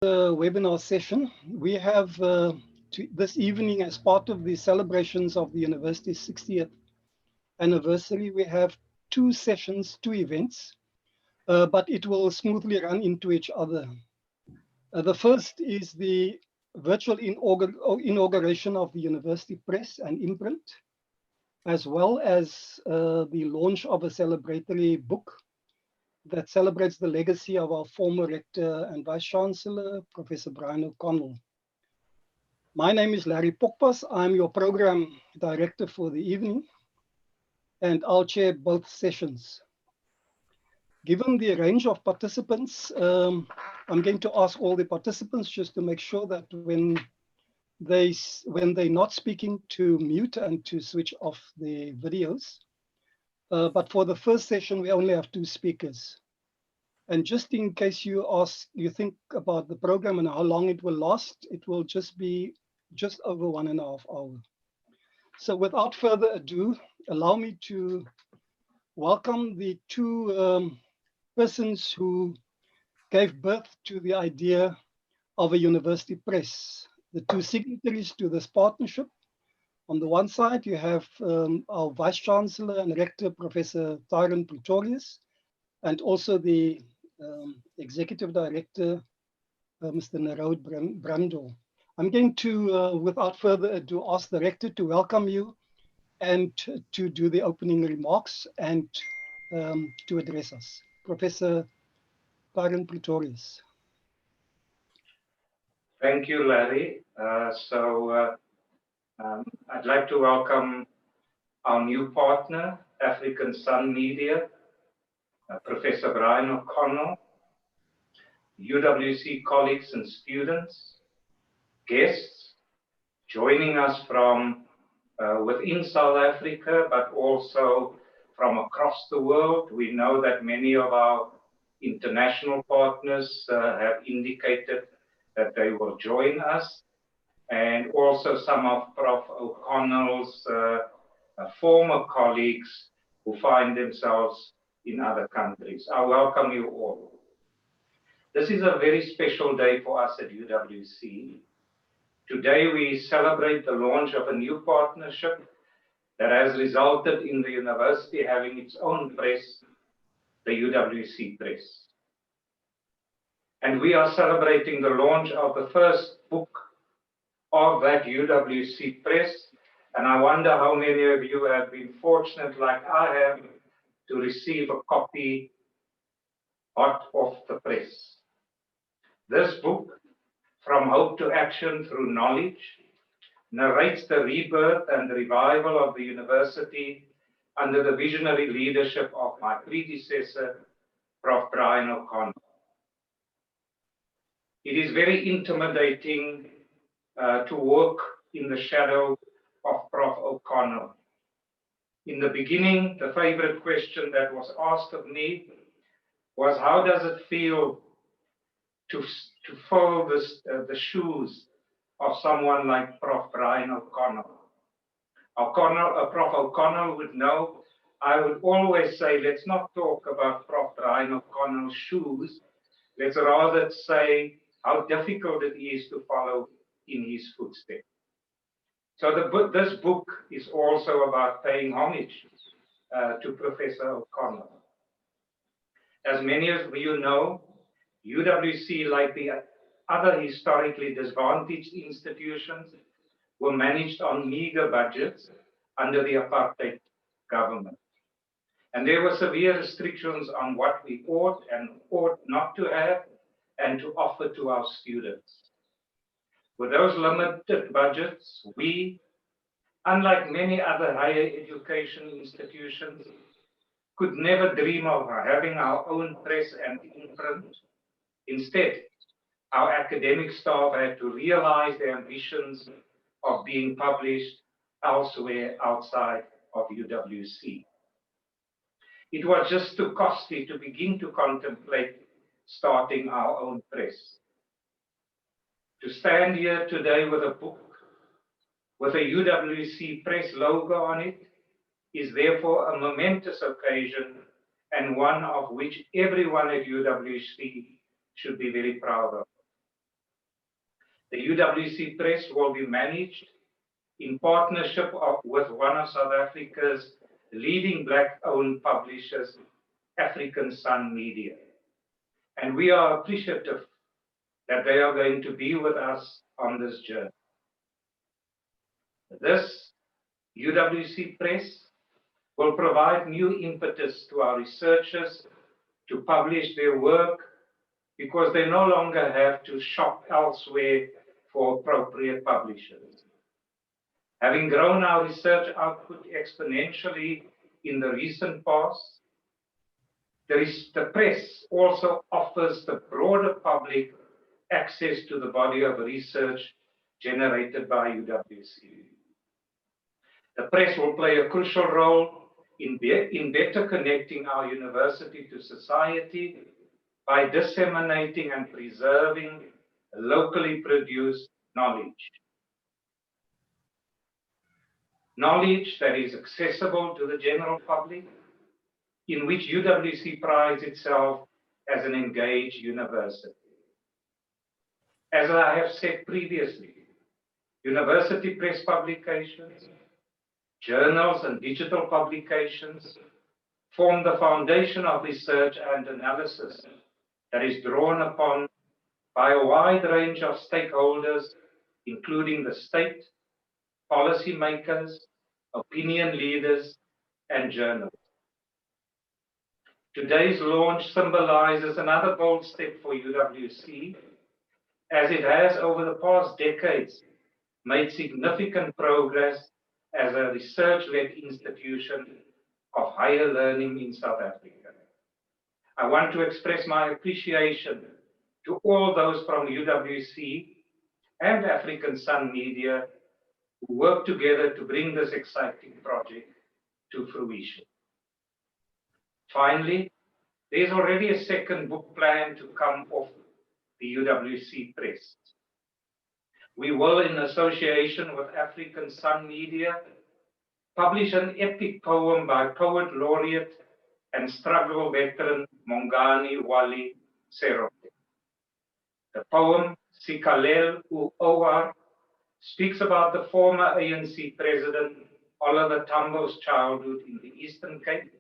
The webinar session. We have this evening, as part of the celebrations of the university's 60th anniversary, we have two sessions, two events, but it will smoothly run into each other. The first is the virtual inauguration of the university press and imprint, as well as the launch of a celebratory book that celebrates the legacy of our former rector and Vice-Chancellor, Professor Brian O'Connell. My name is Larry Pokpas. I'm your program director for the evening, and I'll chair both sessions. Given the range of participants, I'm going to ask all the participants just to make sure that when they're not speaking, to mute and to switch off the videos. But for the first session, we only have two speakers. And just in case you think about the program and how long it will last, it will just be just over 1.5 hours. So without further ado, allow me to welcome the two persons who gave birth to the idea of a university press, the two signatories to this partnership. On the one side, you have our Vice-Chancellor and Rector, Professor Tyron Pretorius, and also the Executive Director, Mr. Narod Brando. I'm going to, without further ado, ask the Rector to welcome you and to do the opening remarks and to address us. Professor Tyron Pretorius. Thank you, Larry. I'd like to welcome our new partner, African Sun Media, Professor Brian O'Connell, UWC colleagues and students, guests joining us from within South Africa, but also from across the world. We know that many of our international partners have indicated that they will join us, and also some of Prof. O'Connell's former colleagues who find themselves in other countries. I welcome you all. This is a very special day for us at UWC. Today we celebrate the launch of a new partnership that has resulted in the university having its own press, the UWC Press. And we are celebrating the launch of the first book of that UWC Press. And I wonder how many of you have been fortunate, like I have, to receive a copy hot off the press. This book, From Hope to Action Through Knowledge, narrates the rebirth and the revival of the university under the visionary leadership of my predecessor, Prof. Brian O'Connell. It is very intimidating to work in the shadow of Prof. O'Connell. In the beginning, the favorite question that was asked of me was, how does it feel to fill the shoes of someone like Prof. Brian O'Connell? Prof. O'Connell would know I would always say, let's not talk about Prof. Brian O'Connell's shoes. Let's rather say how difficult it is to follow in his footsteps. So this book is also about paying homage to Professor O'Connell. As many of you know, UWC, like the other historically disadvantaged institutions, were managed on meager budgets under the apartheid government. And there were severe restrictions on what we ought and ought not to have and to offer to our students. With those limited budgets, we, unlike many other higher education institutions, could never dream of having our own press and imprint. Instead, our academic staff had to realize their ambitions of being published elsewhere outside of UWC. It was just too costly to begin to contemplate starting our own press. To stand here today with a book with a UWC Press logo on it is therefore a momentous occasion, and one of which everyone at UWC should be very proud of. The UWC Press will be managed in partnership with one of South Africa's leading Black-owned publishers, African Sun Media. And we are appreciative that they are going to be with us on this journey. This UWC Press will provide new impetus to our researchers to publish their work because they no longer have to shop elsewhere for appropriate publishers. Having grown our research output exponentially in the recent past, the press also offers the broader public access to the body of research generated by UWC. The press will play a crucial role in better connecting our university to society by disseminating and preserving locally produced knowledge. Knowledge that is accessible to the general public, in which UWC prides itself as an engaged university. As I have said previously, university press publications, journals and digital publications form the foundation of research and analysis that is drawn upon by a wide range of stakeholders, including the state, policymakers, opinion leaders, and journalists. Today's launch symbolizes another bold step for UWC, as it has over the past decades made significant progress as a research-led institution of higher learning in South Africa. I want to express my appreciation to all those from UWC and African Sun Media who work together to bring this exciting project to fruition. Finally, there's already a second book plan to come off the UWC Press. We will, in association with African Sun Media, publish an epic poem by poet laureate and struggle veteran Mongani Wali Serote. The poem, Sikalel U Owar, speaks about the former ANC president Oliver Tambo's childhood in the Eastern Cape,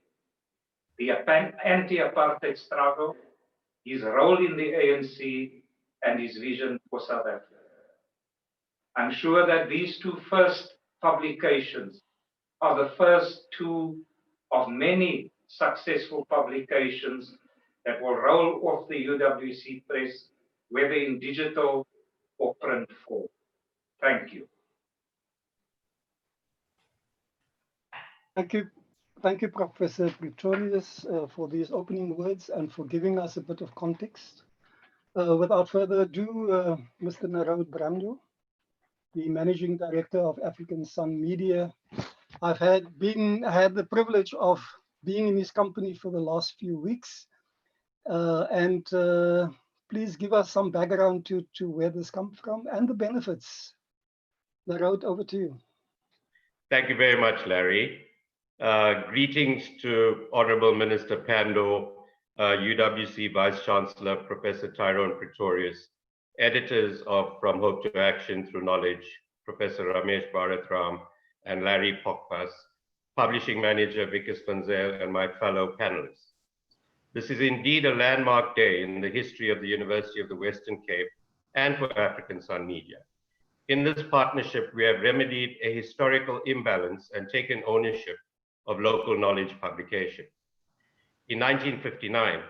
the anti-apartheid struggle, his role in the ANC, and his vision for South Africa. I'm sure that these two first publications are the first two of many successful publications that will roll off the UWC Press, whether in digital or print form. Thank you. Thank you, Professor Pretorius, for these opening words and for giving us a bit of context. Without further ado, Mr. Narod Brando, the Managing Director of African Sun Media. I've had the privilege of being in his company for the last few weeks. Please give us some background to where this comes from and the benefits. Narod, over to you. Thank you very much, Larry. Greetings to Honorable Minister Pandor, UWC Vice-Chancellor, Professor Tyrone Pretorius, editors of From Hope to Action Through Knowledge, Professor Ramesh Bharuthram, and Larry Pokpas, Publishing Manager Vikas Panzel, and my fellow panelists. This is indeed a landmark day in the history of the University of the Western Cape and for African Sun Media. In this partnership, we have remedied a historical imbalance and taken ownership of local knowledge publication. In 1959,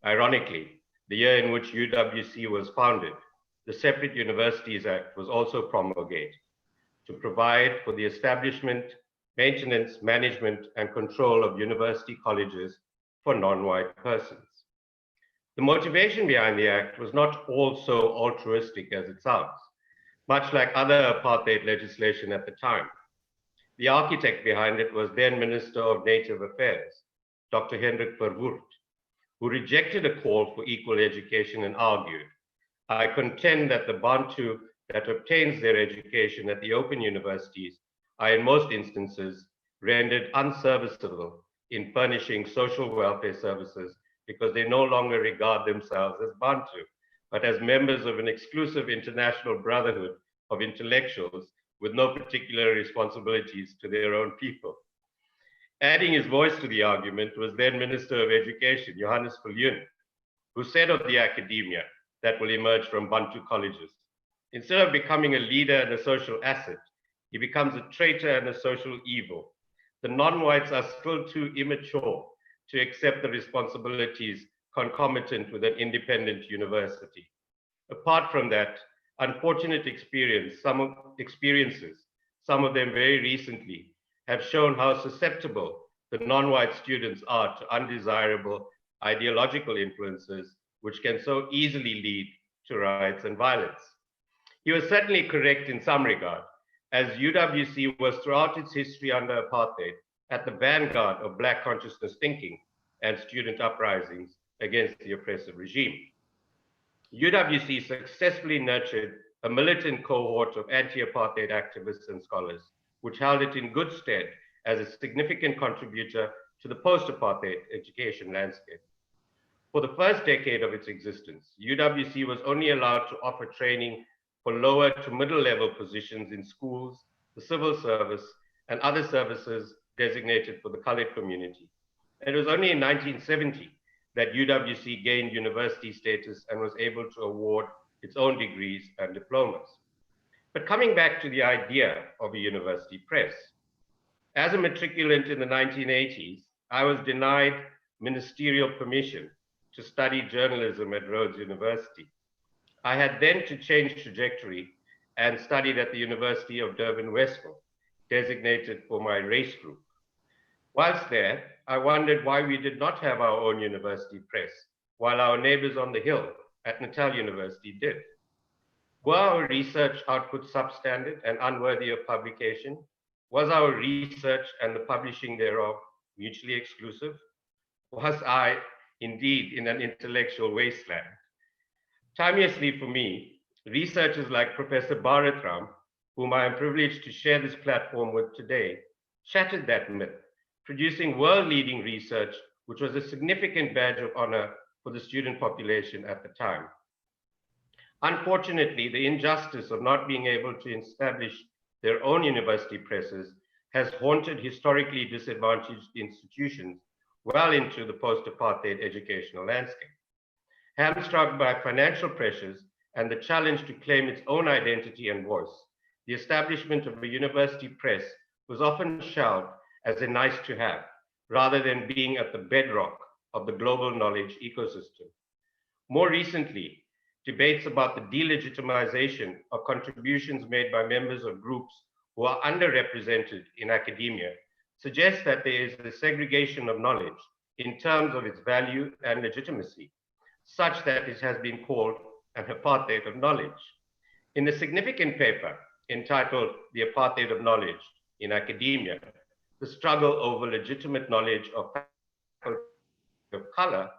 ironically, the year in which UWC was founded, the Separate Universities Act was also promulgated to provide for the establishment, maintenance, management, and control of university colleges for non-white persons. The motivation behind the act was not all so altruistic as it sounds, much like other apartheid legislation at the time. The architect behind it was then Minister of Native Affairs, Dr. Hendrik Verwoerd, who rejected a call for equal education and argued, I contend that the Bantu that obtains their education at the open universities are in most instances rendered unserviceable in furnishing social welfare services because they no longer regard themselves as Bantu, but as members of an exclusive international brotherhood of intellectuals with no particular responsibilities to their own people. Adding his voice to the argument was then Minister of Education, Johannes Viljoen, who said of the academia that will emerge from Bantu colleges, instead of becoming a leader and a social asset, he becomes a traitor and a social evil. The non-whites are still too immature to accept the responsibilities concomitant with an independent university. Apart from that, unfortunate experiences, some of them very recently, have shown how susceptible the non-white students are to undesirable ideological influences, which can so easily lead to riots and violence. He was certainly correct in some regard, as UWC was throughout its history under apartheid at the vanguard of Black consciousness thinking and student uprisings against the oppressive regime. UWC successfully nurtured a militant cohort of anti-apartheid activists and scholars, which held it in good stead as a significant contributor to the post-apartheid education landscape. For the first decade of its existence, UWC was only allowed to offer training for lower to middle level positions in schools, the civil service, and other services designated for the colored community. And it was only in 1970 that UWC gained university status and was able to award its own degrees and diplomas. But coming back to the idea of a university press, as a matriculant in the 1980s, I was denied ministerial permission to study journalism at Rhodes University. I had then to change trajectory and studied at the University of Durban-Westville, designated for my race group. Whilst there, I wondered why we did not have our own university press, while our neighbors on the hill at Natal University did. Were our research output substandard and unworthy of publication? Was our research and the publishing thereof mutually exclusive? Was I indeed in an intellectual wasteland? Timeously for me, researchers like Professor Bharuthram, whom I am privileged to share this platform with today, shattered that myth, producing world-leading research, which was a significant badge of honor for the student population at the time. Unfortunately, the injustice of not being able to establish their own university presses has haunted historically disadvantaged institutions well into the post-apartheid educational landscape. Hamstrung by financial pressures and the challenge to claim its own identity and voice, the establishment of a university press was often shelved as a nice to have, rather than being at the bedrock of the global knowledge ecosystem. More recently, debates about the delegitimization of contributions made by members of groups who are underrepresented in academia suggest that there is a segregation of knowledge in terms of its value and legitimacy, such that it has been called an apartheid of knowledge. In a significant paper entitled The Apartheid of Knowledge in Academia, the struggle over legitimate knowledge of color,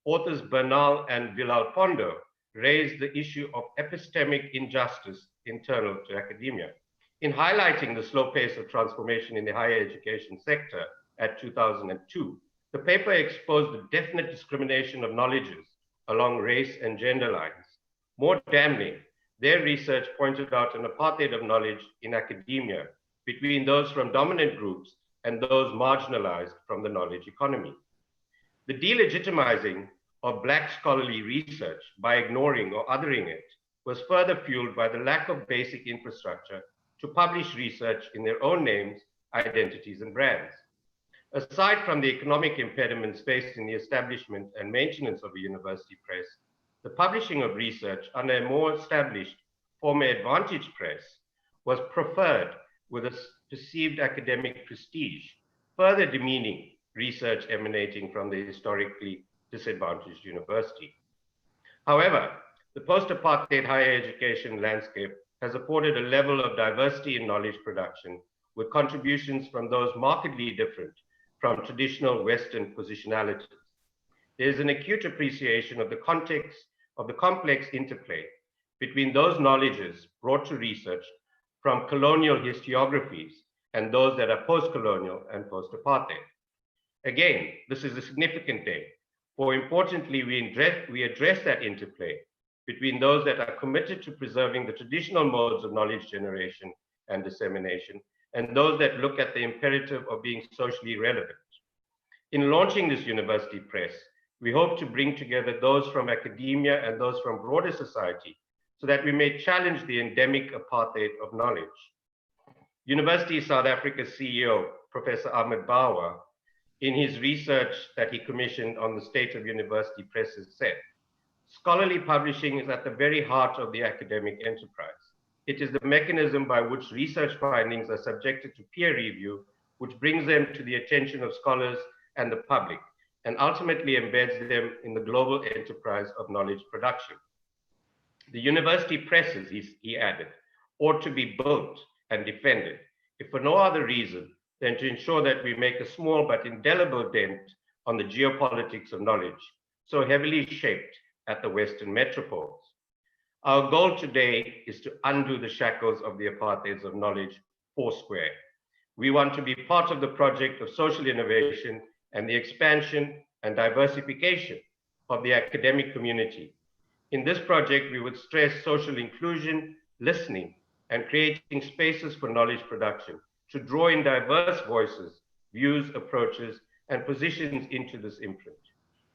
authors Bernal and Villalpando raised the issue of epistemic injustice internal to academia. In highlighting the slow pace of transformation in the higher education sector at 2002, the paper exposed the definite discrimination of knowledges along race and gender lines. More damning, their research pointed out an apartheid of knowledge in academia between those from dominant groups and those marginalized from the knowledge economy. The delegitimizing of Black scholarly research by ignoring or othering it was further fueled by the lack of basic infrastructure to publish research in their own names, identities, and brands. Aside from the economic impediments faced in the establishment and maintenance of a university press, the publishing of research under a more established former advantage press was preferred with a perceived academic prestige, further demeaning research emanating from the historically disadvantaged university. However, the post-apartheid higher education landscape has afforded a level of diversity in knowledge production with contributions from those markedly different from traditional Western positionalities. There is an acute appreciation of the context of the complex interplay between those knowledges brought to research from colonial historiographies and those that are post-colonial and post-apartheid. Again, this is a significant day, for importantly, we address that interplay between those that are committed to preserving the traditional modes of knowledge generation and dissemination, and those that look at the imperative of being socially relevant. In launching this university press, we hope to bring together those from academia and those from broader society so that we may challenge the endemic apartheid of knowledge. University South Africa's CEO, Professor Ahmed Bawa, in his research that he commissioned on the state of university presses said, scholarly publishing is at the very heart of the academic enterprise. It is the mechanism by which research findings are subjected to peer review, which brings them to the attention of scholars and the public, and ultimately embeds them in the global enterprise of knowledge production. The university presses, he added, ought to be built and defended, if for no other reason than to ensure that we make a small but indelible dent on the geopolitics of knowledge, so heavily shaped at the Western metropoles. Our goal today is to undo the shackles of the apartheids of knowledge foursquare. We want to be part of the project of social innovation and the expansion and diversification of the academic community. In this project, we would stress social inclusion, listening, and creating spaces for knowledge production to draw in diverse voices, views, approaches, and positions into this imprint.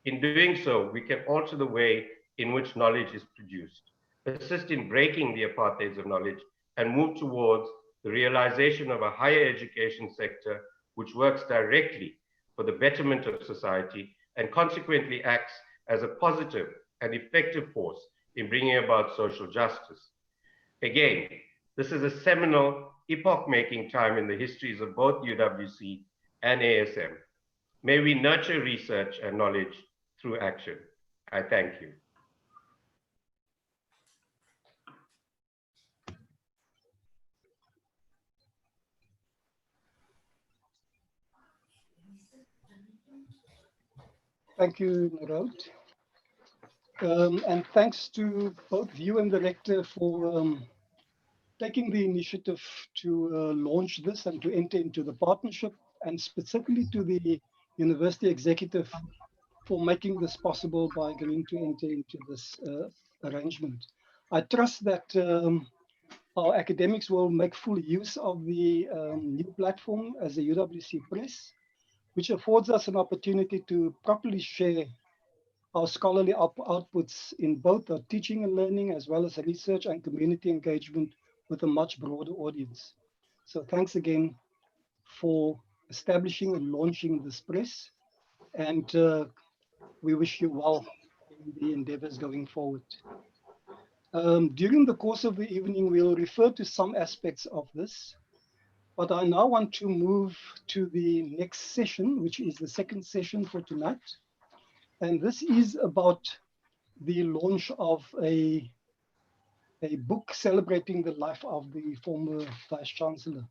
In doing so, we can alter the way in which knowledge is produced, assist in breaking the apartheids of knowledge, and move towards the realization of a higher education sector which works directly for the betterment of society and consequently acts as a positive and effective force in bringing about social justice. Again, this is a seminal, epoch-making time in the histories of both UWC and ASM. May we nurture research and knowledge through action. I thank you. Thank you, Narod. And thanks to both you and the rector for taking the initiative to launch this and to enter into the partnership, and specifically to the university executive for making this possible by agreeing to enter into this arrangement. I trust that our academics will make full use of the new platform as a UWC Press, which affords us an opportunity to properly share our scholarly outputs in both our teaching and learning, as well as research and community engagement with a much broader audience. So thanks again for establishing and launching this press, and we wish you well in the endeavors going forward. During the course of the evening, we'll refer to some aspects of this, but I now want to move to the next session, which is the second session for tonight. And this is about the launch of a book celebrating the life of the former Vice-Chancellor.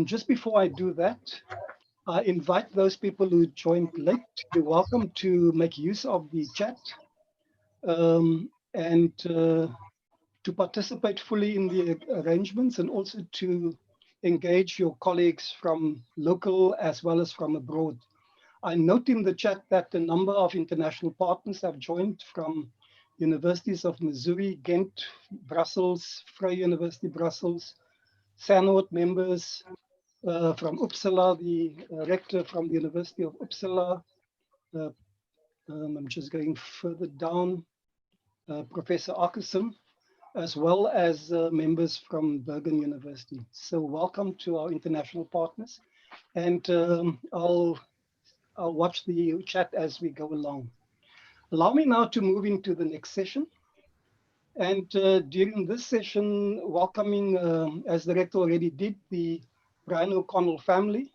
Just before I do that, I invite those people who joined late, you're welcome to make use of the chat and to participate fully in the arrangements, and also to engage your colleagues from local as well as from abroad. I note in the chat that a number of international partners have joined from universities of Missouri, Ghent, Brussels, Vrije University Brussels, SANOT members from Uppsala, the rector from the University of Uppsala. I'm just going further down, Professor Akesson, as well as members from Bergen University. So welcome to our international partners, and I'll watch the chat as we go along. Allow me now to move into the next session. And during this session, welcoming, as the rector already did, the Brian O'Connell family.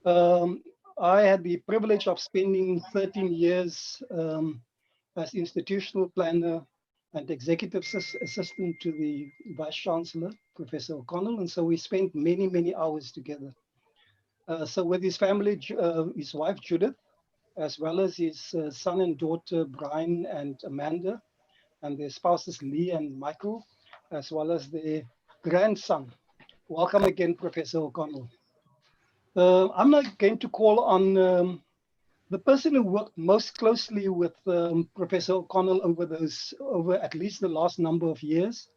I had the privilege of spending 13 years as institutional planner and executive assistant to the Vice-Chancellor, Professor O'Connell. And so we spent many, many hours together. So with his family, his wife, Judith, as well as his son and daughter, Brian and Amanda, and their spouses, Lee and Michael, as well as their grandson. Welcome again, Professor O'Connell. I'm not going to call on the The person who worked most closely with Professor O'Connell over at least the last number of years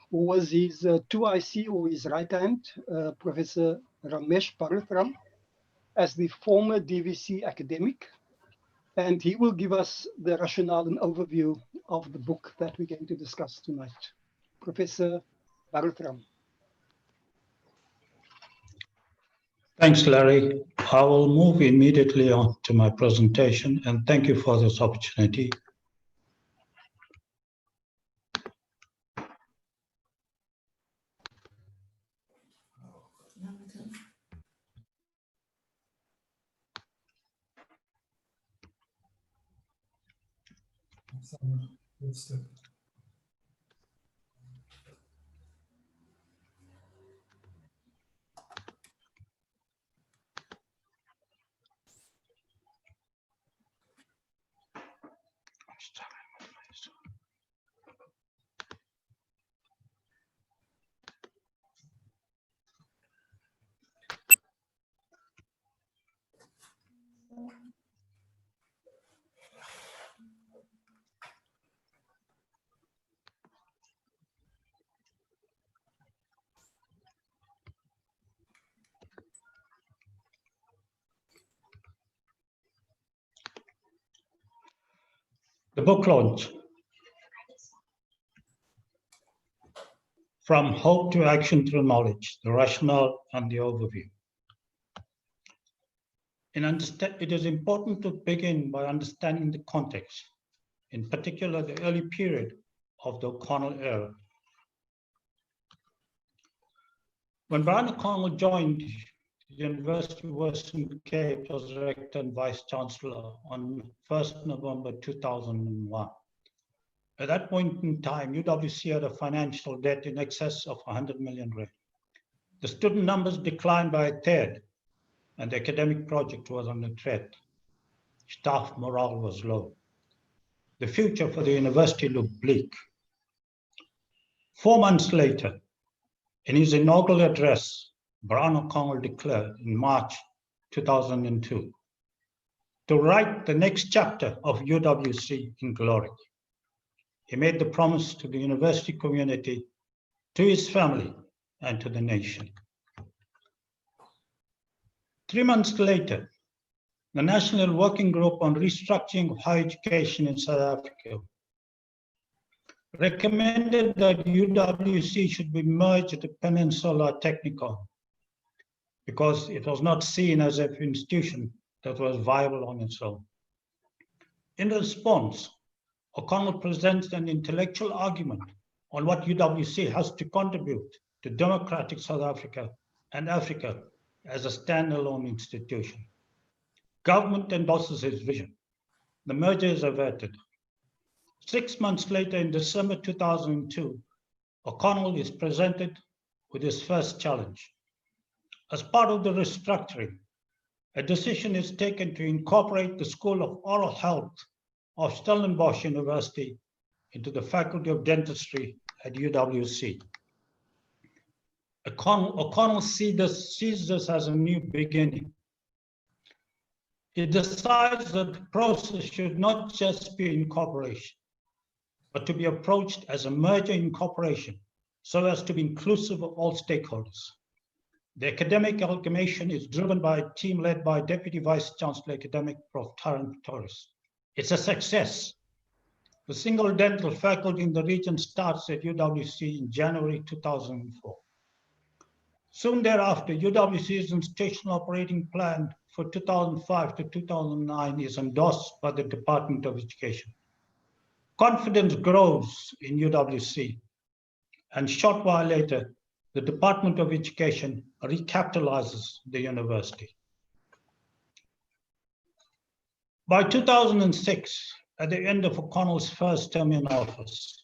was his 2IC, or his right hand, Professor Ramesh Bharuthram, as the former DVC academic. And he will give us the rationale and overview of the book that we're going to discuss tonight. Professor Bharuthram. Thanks, Larry. I will move immediately on to my presentation, and thank you for this opportunity. The book launch. From hope to action through knowledge, the rationale and the overview. It is important to begin by understanding the context, in particular the early period of the O'Connell era. When Brian O'Connell joined the University of Western Cape as Rector and Vice-Chancellor on 1st November 2001. At that point in time, UWC had a financial debt in excess of 100 million rand. The student numbers declined by a third, and the academic project was under threat. Staff morale was low. The future for the university looked bleak. 4 months later, in his inaugural address, Brian O'Connell declared in March 2002 to write the next chapter of UWC in glory. He made the promise to the university community, to his family, and to the nation. 3 months later, the National Working Group on Restructuring of Higher Education in South Africa recommended that UWC should be merged with the Peninsula Technikon because it was not seen as an institution that was viable on its own. In response, O'Connell presents an intellectual argument on what UWC has to contribute to democratic South Africa and Africa as a standalone institution. Government endorses his vision. The merger is averted. 6 months later, in December 2002, O'Connell is presented with his first challenge. As part of the restructuring, a decision is taken to incorporate the School of Oral Health of Stellenbosch University into the Faculty of Dentistry at UWC. O'Connell sees this as a new beginning. He decides that the process should not just be incorporation, but to be approached as a merger incorporation so as to be inclusive of all stakeholders. The academic amalgamation is driven by a team led by Deputy Vice-Chancellor Academic Prof. Taran Pretorius. It's a success. The single dental faculty in the region starts at UWC in January 2004. Soon thereafter, UWC's institutional operating plan for 2005 to 2009 is endorsed by the Department of Education. Confidence grows in UWC, and a short while later, the Department of Education recapitalizes the university. By 2006, at the end of O'Connell's first term in office,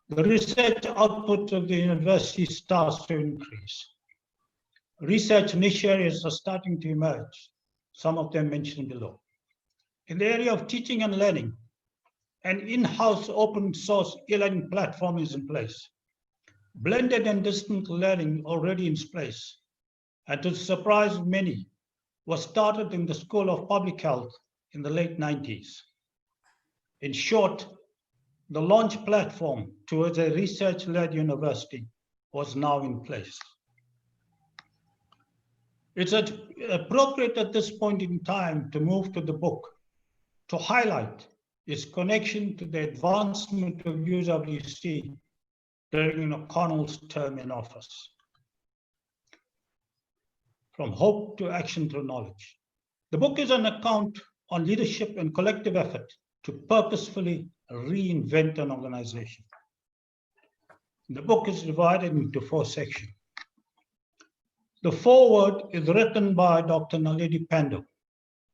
the research output of the university starts to increase. Research niche areas are starting to emerge, some of them mentioned below. In the area of teaching and learning, an in-house open source e-learning platform is in place. Blended and distant learning already in place. And to the surprise of many, was started in the School of Public Health in the late 90s. In short, the launch platform towards a research-led university was now in place. It's appropriate at this point in time to move to the book to highlight its connection to the advancement of UWC during O'Connell's term in office. From hope to action to knowledge. The book is an account on leadership and collective effort to purposefully reinvent an organization. The book is divided into 4 sections. The foreword is written by Dr. Naledi Pandor,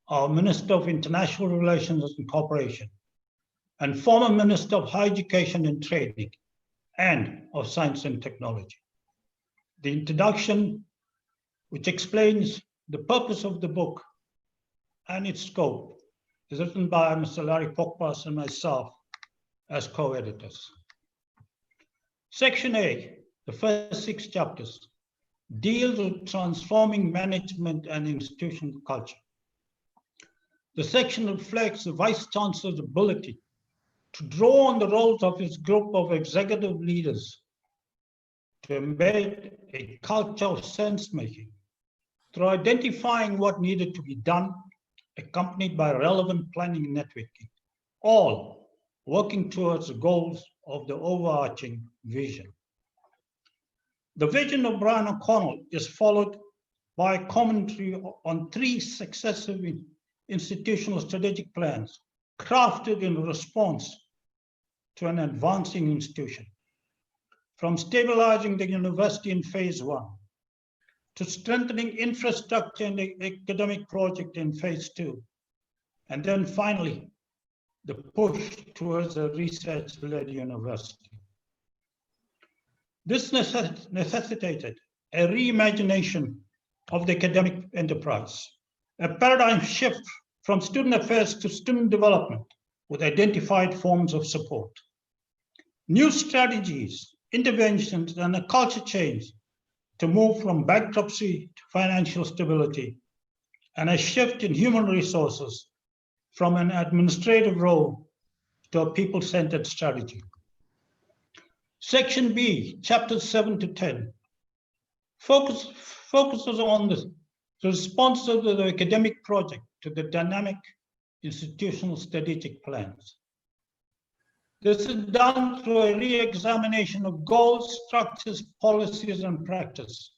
our Minister of International Relations and Cooperation, and former Minister of Higher Education and Training, and of Science and Technology. The introduction, which explains the purpose of the book and its scope, is written by Mr. Larry Pokpas and myself as co-editors. Section A, the first 6 chapters, deals with transforming management and institutional culture. The section reflects the Vice-Chancellor's ability to draw on the roles of his group of executive leaders to embed a culture of sense-making through identifying what needed to be done, accompanied by relevant planning and networking, all working towards the goals of the overarching vision. The vision of Brian O'Connell is followed by a commentary on 3 successive institutional strategic plans crafted in response to an advancing institution, from stabilizing the university in phase 1 to strengthening infrastructure and the academic project in phase 2, and then finally, the push towards a research-led university. This necessitated a reimagination of the academic enterprise, a paradigm shift from student affairs to student development with identified forms of support. New strategies, interventions, and a culture change to move from bankruptcy to financial stability, and a shift in human resources from an administrative role to a people-centered strategy. Section B, chapters 7 to 10, focuses on the response of the academic project to the dynamic institutional strategic plans. This is done through a re-examination of goals, structures, policies, and practice,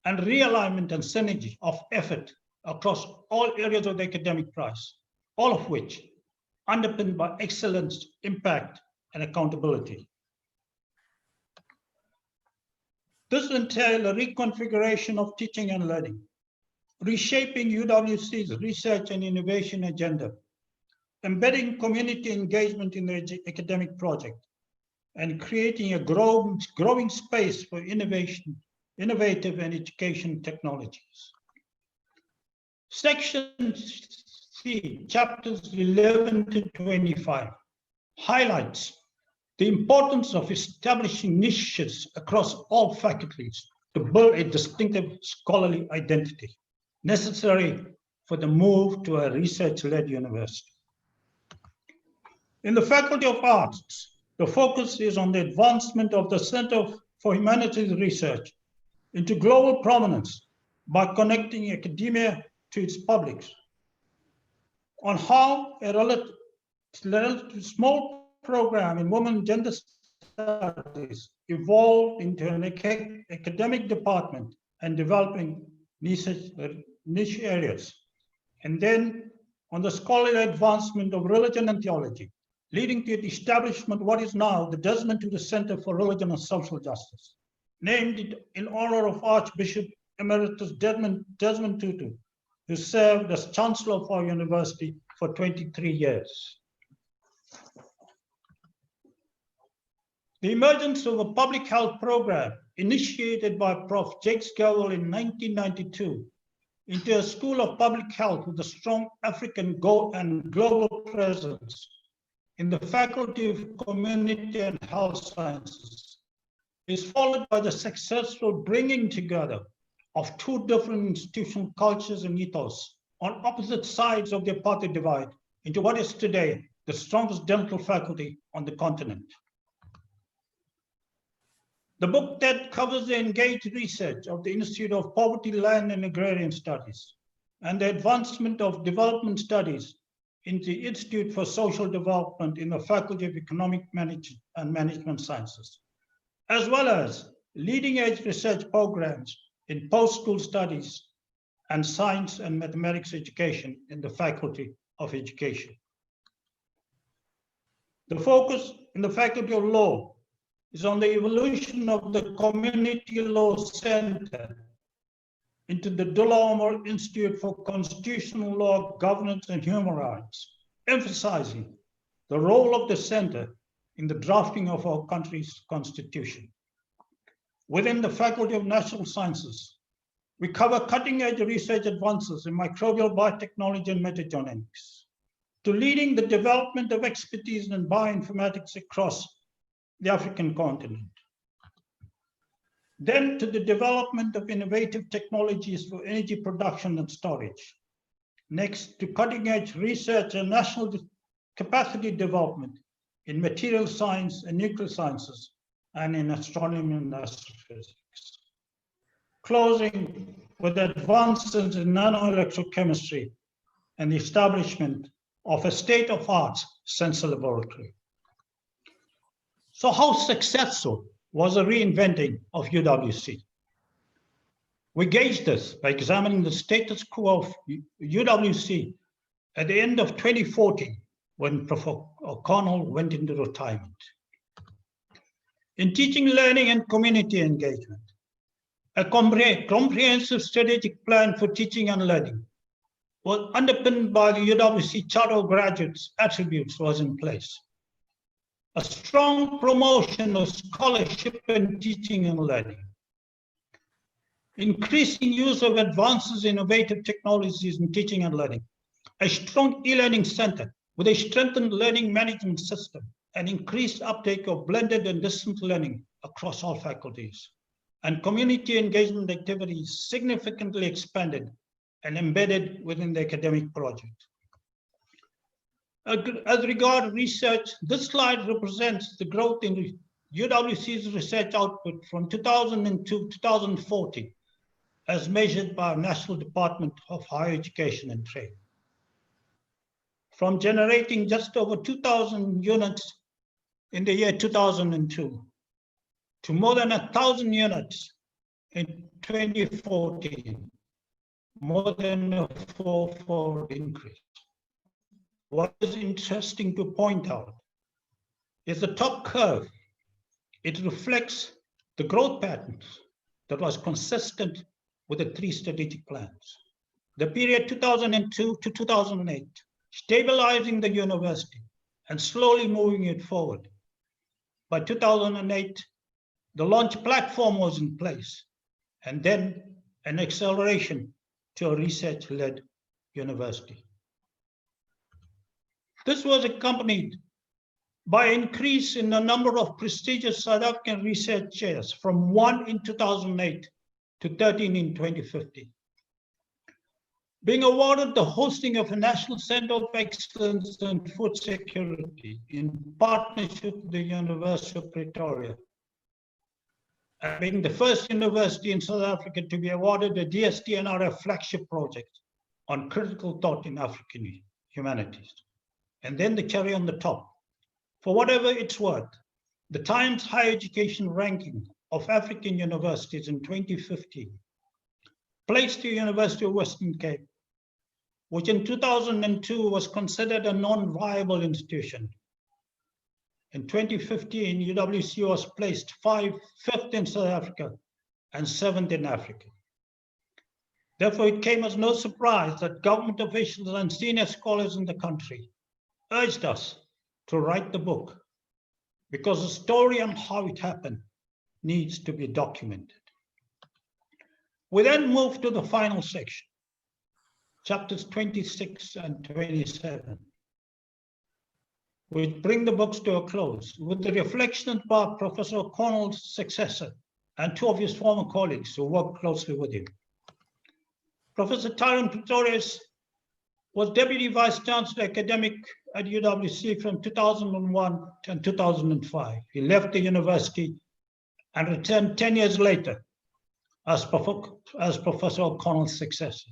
and realignment and synergy of effort across all areas of the academic prize, all of which underpinned by excellence, impact, and accountability. This entails a reconfiguration of teaching and learning, reshaping UWC's research and innovation agenda, embedding community engagement in the academic project, and creating a growing space for innovative and education technologies. Section C, chapters 11 to 25, highlights the importance of establishing niches across all faculties to build a distinctive scholarly identity necessary for the move to a research-led university. In the Faculty of Arts, the focus is on the advancement of the Center for Humanities Research into global prominence by connecting academia to its publics, on how a relatively small program in women and gender studies evolved into an academic department and developing niche areas, and then on the scholarly advancement of religion and theology, leading to the establishment of what is now the Desmond Tutu Center for Religion and Social Justice, named in honor of Archbishop Emeritus Desmond Tutu, who served as Chancellor of our university for 23 years. The emergence of a public health program initiated by Prof. Jake Scoville in 1992 into a School of Public Health with a strong African and global presence in the Faculty of Community and Health Sciences is followed by the successful bringing together of two different institutional cultures and ethos on opposite sides of the apartheid divide into what is today the strongest dental faculty on the continent. The book that covers the engaged research of the Institute of Poverty, Land and Agrarian Studies and the advancement of development studies in the Institute for Social Development in the Faculty of Economic Management and Management Sciences, as well as leading-edge research programs in post-school studies and science and mathematics education in the Faculty of Education. The focus in the Faculty of Law is on the evolution of the Community Law Center into the Dulles Institute for Constitutional Law, Governance and Human Rights, emphasizing the role of the center in the drafting of our country's constitution. Within the Faculty of Natural Sciences, we cover cutting-edge research advances in microbial biotechnology and metagenomics, to leading the development of expertise in bioinformatics across the African continent. Then to the development of innovative technologies for energy production and storage. Next, to cutting-edge research and national capacity development in material science and nuclear sciences and in astronomy and astrophysics. Closing with advances in nanoelectrochemistry and the establishment of a state-of-the-art sensor laboratory. So how successful was the reinventing of UWC? We gauged this by examining the status quo of UWC at the end of 2014 when Professor O'Connell went into retirement. In teaching, learning and community engagement, a comprehensive strategic plan for teaching and learning was underpinned by the UWC Charter of Graduates attributes was in place. A strong promotion of scholarship in teaching and learning. Increasing use of advances in innovative technologies in teaching and learning. A strong e-learning center with a strengthened learning management system and increased uptake of blended and distance learning across all faculties. And community engagement activities significantly expanded and embedded within the academic project. As regards research, this slide represents the growth in UWC's research output from 2002 to 2014, as measured by our National Department of Higher Education and Training. From generating just over 2,000 units in the year 2002 to more than 1,000 units in 2014, more than a fourfold increase. What is interesting to point out is the top curve. It reflects the growth patterns that was consistent with the three strategic plans. The period 2002 to 2008, stabilizing the university and slowly moving it forward. By 2008, the launch platform was in place, and then an acceleration to a research-led university. This was accompanied by an increase in the number of prestigious South African research chairs from 1 in 2008 to 13 in 2015. Being awarded the hosting of a National Center of Excellence in Food Security in partnership with the University of Pretoria, and being the first university in South Africa to be awarded a DSTNRF flagship project on critical thought in African humanities. And then the cherry on the top. For whatever it's worth, the Times Higher Education ranking of African universities in 2015 placed the University of Western Cape, which in 2002 was considered a non-viable institution. In 2015, UWC was placed fifth in South Africa and 7th in Africa. Therefore, it came as no surprise that government officials and senior scholars in the country urged us to write the book because the story on how it happened needs to be documented. We then move to the final section, chapters 26 and 27, which bring the books to a close with the reflections by Professor O'Connell's successor and two of his former colleagues who worked closely with him. Professor Tyrone Pretorius was Deputy Vice-Chancellor Academic at UWC from 2001 to 2005. He left the university and returned 10 years later as Professor O'Connell's successor.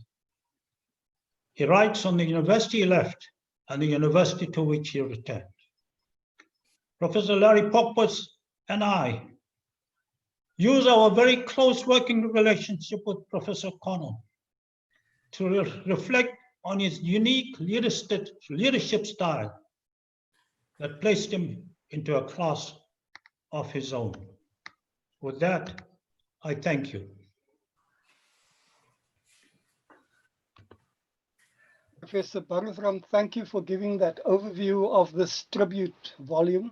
He writes on the university he left and the university to which he returned. Professor Larry Pokpas and I use our very close working relationship with Professor O'Connell to reflect on his unique leadership style that placed him into a class of his own. With that, I thank you. Professor Bharuthram, thank you for giving that overview of this tribute volume.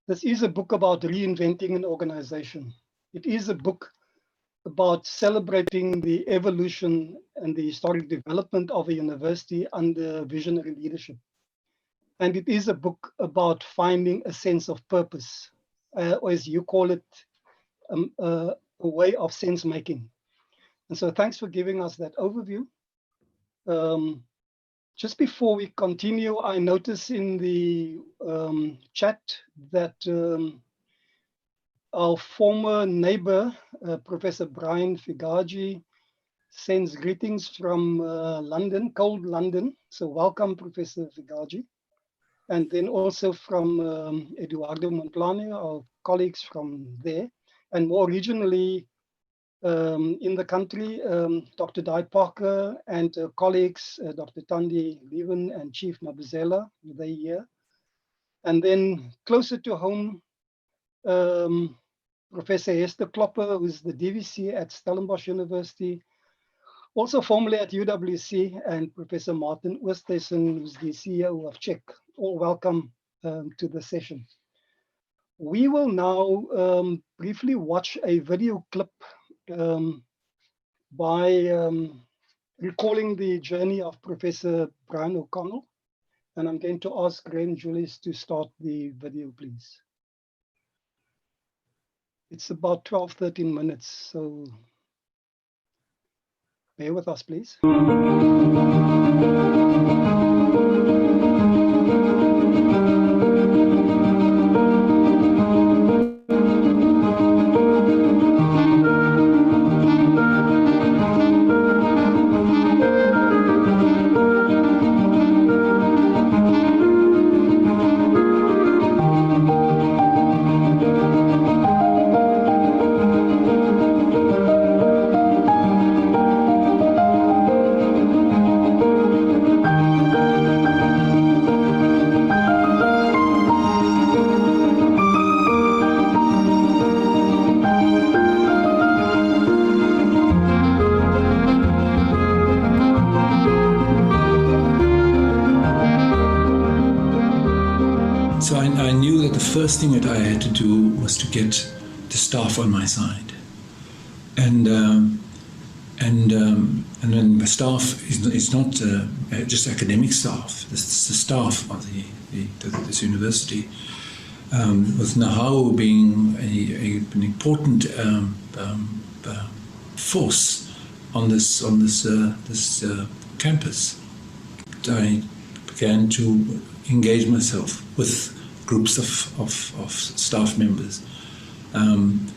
This is a book about reinventing an organization. It is a book about celebrating the evolution and the historic development of a university under visionary leadership. And it is a book about finding a sense of purpose, or as you call it, a way of sense making. And so thanks for giving us that overview. Just before we continue, I notice in the chat that our former neighbor, Professor Brian Figaji, sends greetings from London, cold London. So welcome, Professor Figaji. And then also from Eduardo Montlane, our colleagues from there. And more regionally in the country, Dr. Di Parker and colleagues, Dr. Tandi Leven and Chief Mabuzela, they're here. And then closer to home, Professor Hester Klopper, who's the DVC at Stellenbosch University, also formerly at UWC, and Professor Martin Oosthuizen, who's the CEO of Czech. All welcome to the session. We will now briefly watch a video clip by recalling the journey of Professor Brian O'Connell. And I'm going to ask Ren Julius to start the video, please. It's about 12, 13 minutes, so bear with us, please. The first thing that I had to do was to get the staff on my side, and then the staff is not just academic staff. It's the staff of this university, with know-how being an important force on this campus. I began to engage myself with groups of staff members, and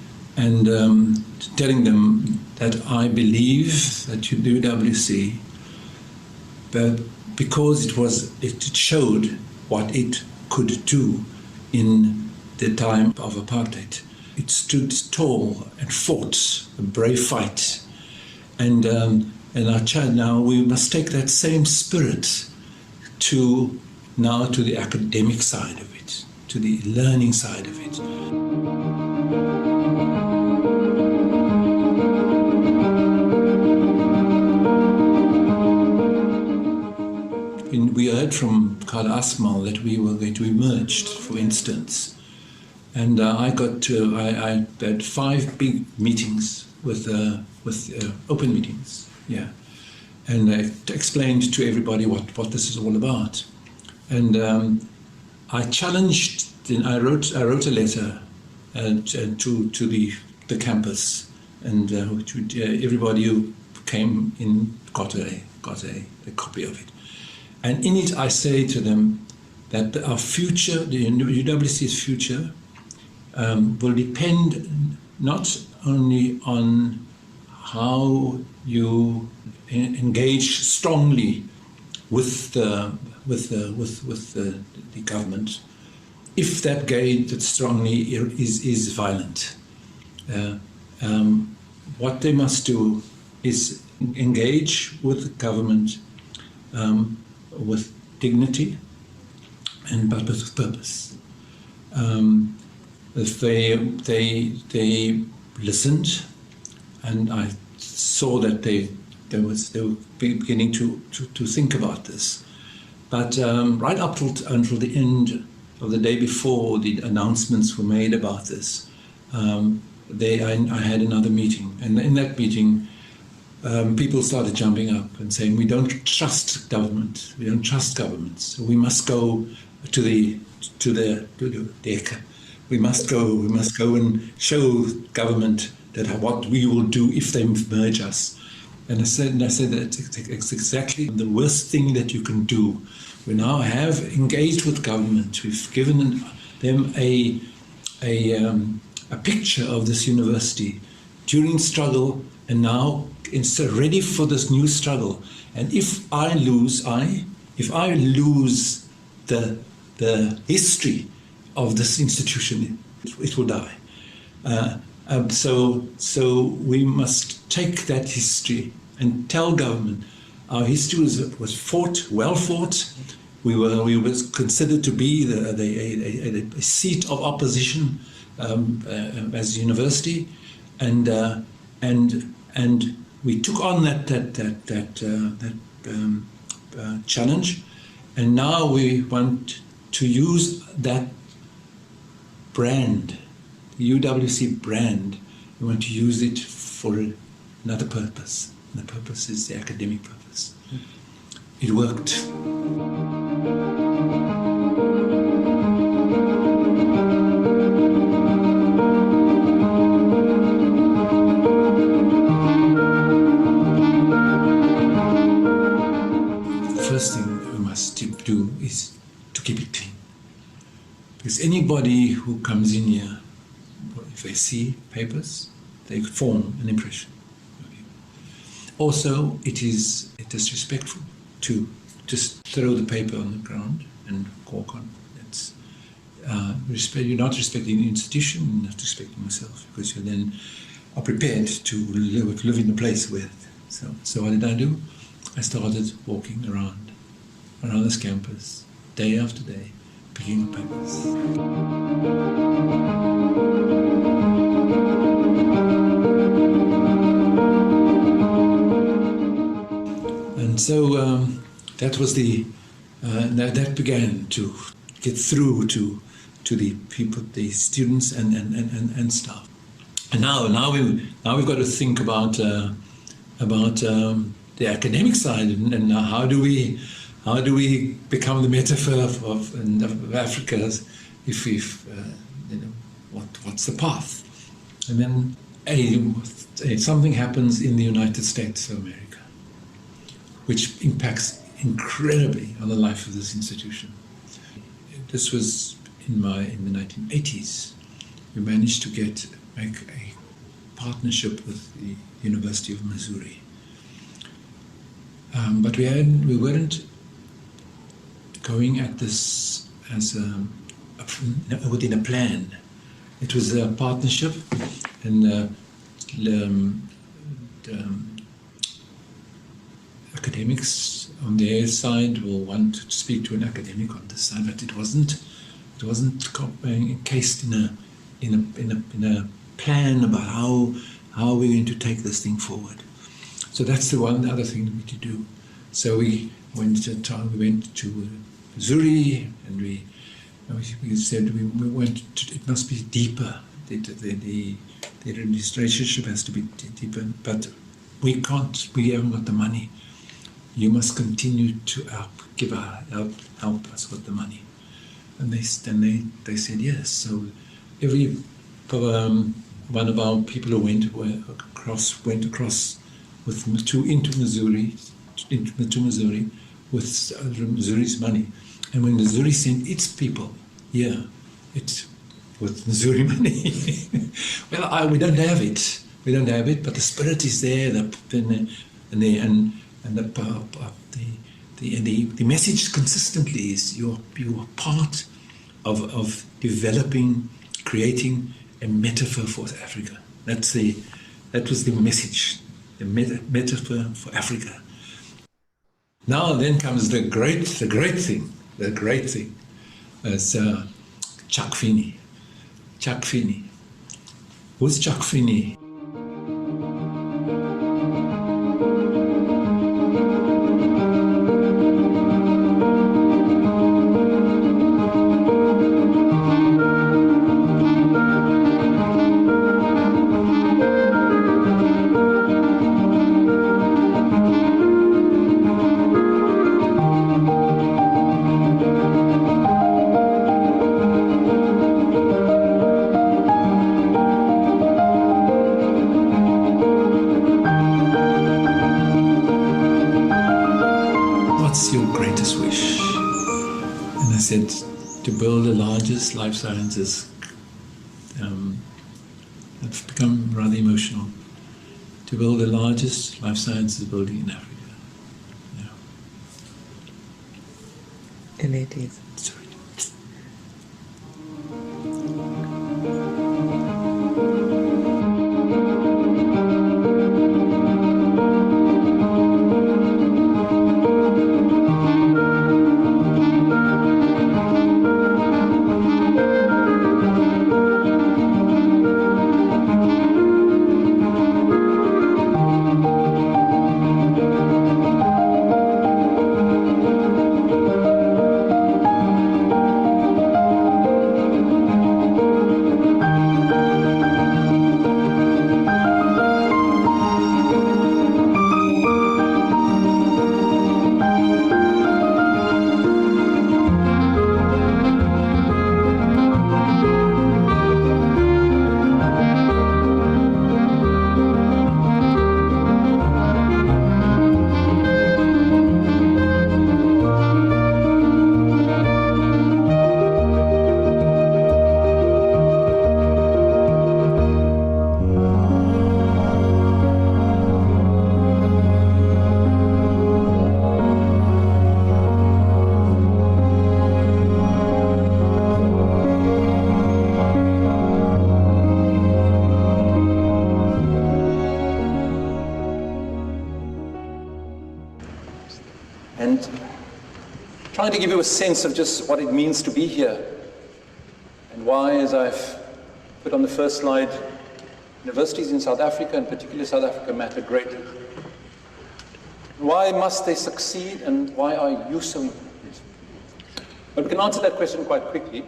telling them that I believe that the UWC, that because it showed what it could do in the time of apartheid, it stood tall and fought a brave fight, and our child, now we must take that same spirit to the academic side of it, to the learning side of it. We heard from Karl Asmal that we were going to be merged, for instance, and I had 5 big meetings with open meetings, yeah, and I explained to everybody what this is all about. And I challenged, and I wrote a letter to the campus, and to everybody who got a copy of it. And in it I say to them that our future, the UWC's future, will depend not only on how you engage strongly with the government, if that engaged strongly is violent. What they must do is engage with the government with dignity but with purpose. If they listened, and I saw that they were beginning to think about this. But right up until the end of the day before the announcements were made about this, I had another meeting, and in that meeting, people started jumping up and saying, "We don't trust government. We don't trust governments. So we must go to the DECA. We must go and show government that what we will do if they merge us." And I said that it's exactly the worst thing that you can do. We now have engaged with government. We've given them a picture of this university during struggle, and now it's ready for this new struggle. And if I lose the history of this institution, it will die. So we must take that history and tell government our history was fought, well fought. We were considered to be a seat of opposition as a university, and we took on that challenge, and now we want to use that brand, the UWC brand. We want to use it for another purpose. And the purpose is the academic purpose. It worked. The first thing we must do is to keep it clean. Because anybody who comes in here, if they see papers, they form an impression. Also, it is disrespectful to just throw the paper on the ground and walk on. You're not respecting the institution, you're not respecting yourself, because you then are prepared to live in the place with. So what did I do? I started walking around this campus, day after day, picking up papers. And so that was that began to get through to the people, the students and staff. And now we've got to think about the academic side, and how do we become the metaphor of Africa? If what's the path? And then something happens in the United States of America, which impacts incredibly on the life of this institution. This was in the 1980s. We managed to make a partnership with the University of Missouri, but we weren't going at this as within a plan. It was a partnership, and academics on their side will want to speak to an academic on this side, but it wasn't encased in a plan about how we're going to take this thing forward. So that's the other thing we need to do. So we went to Missouri, and we said we went to, it must be deeper. The relationship has to be deeper, but we can't. We haven't got the money. You must continue to help us with the money. And they said yes. So every one of our people who went across into Missouri with Missouri's money. And when Missouri sent its people here, it's with Missouri money. Well, we don't have it. We don't have it, but the spirit is there. The message consistently is you're part of developing, creating a metaphor for Africa. That was the message, the metaphor for Africa. Now then comes the great thing. The great thing is Chuck Finney. Chuck Finney. Who's Chuck Finney? To build the largest life sciences. I've become rather emotional. To build the largest life sciences building in Africa. Yeah. And it is. Sorry. And trying to give you a sense of just what it means to be here and why, as I've put on the first slide, universities in South Africa, and particularly South Africa, matter greatly. Why must they succeed, and why are you so important? But we can answer that question quite quickly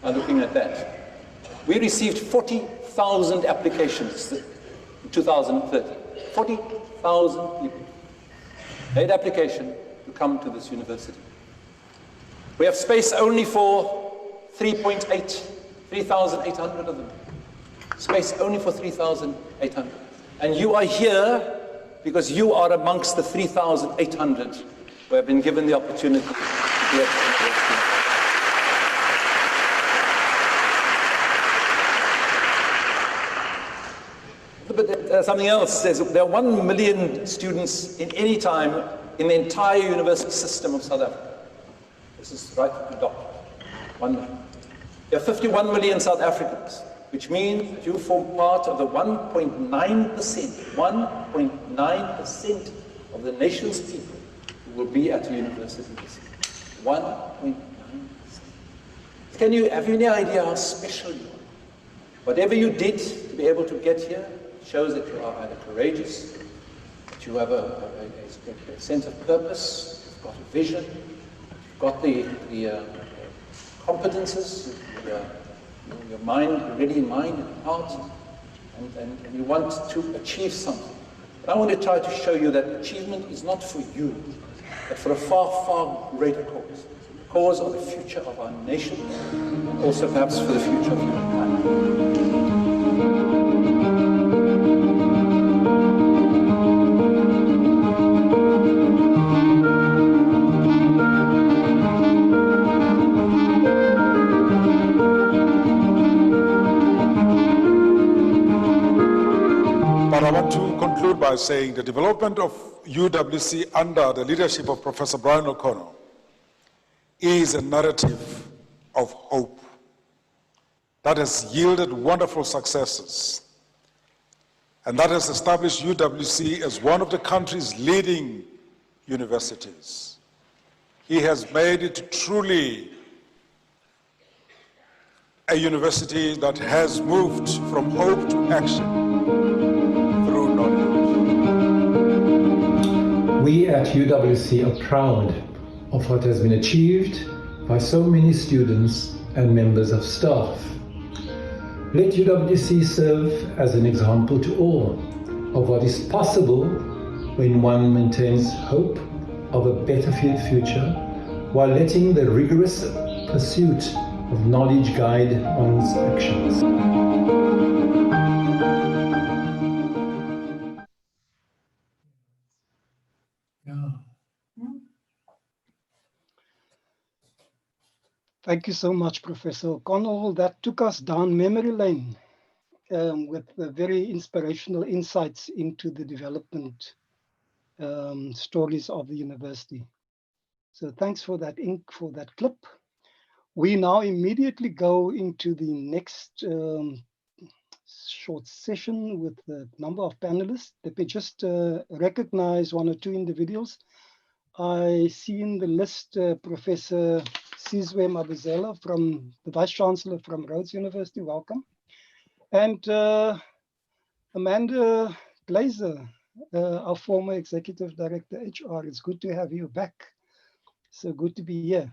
by looking at that. We received 40,000 applications in 2013. 40,000 people made application to come to this university. We have space only for 3,800 of them. Space only for 3,800. And you are here because you are amongst the 3,800 who have been given the opportunity to be at the university. But there's something else. There are 1 million students in any time in the entire university system of South Africa. This is right to doctor. 1 million. There are 51 million South Africans, which means that you form part of the 1.9% of the nation's people who will be at the university this year. 1.9%. Have you any idea how special you are? Whatever you did to be able to get here shows that you are either courageous, that you have a sense of purpose, you've got a vision, you've got the competences, your mind, you're ready in mind and heart, and you want to achieve something. But I want to try to show you that achievement is not for you, but for a far, far greater cause. The cause of the future of our nation, and also perhaps for the future of humankind. I want to conclude by saying the development of UWC under the leadership of Professor Brian O'Connor is a narrative of hope that has yielded wonderful successes and that has established UWC as one of the country's leading universities. He has made it truly a university that has moved from hope to action through knowledge. We at UWC are proud of what has been achieved by so many students and members of staff. Let UWC serve as an example to all of what is possible when one maintains hope of a better future while letting the rigorous pursuit of knowledge guide one's actions. Thank you so much, Professor O'Connell. That took us down memory lane with very inspirational insights into the development stories of the university. So thanks for that clip. We now immediately go into the next short session with a number of panelists. Let me just recognize one or two individuals. I see in the list Professor Sizwe Mabuzela, from the Vice-Chancellor from Rhodes University, welcome. And Amanda Glazer, our former Executive Director, HR. It's good to have you back. So good to be here.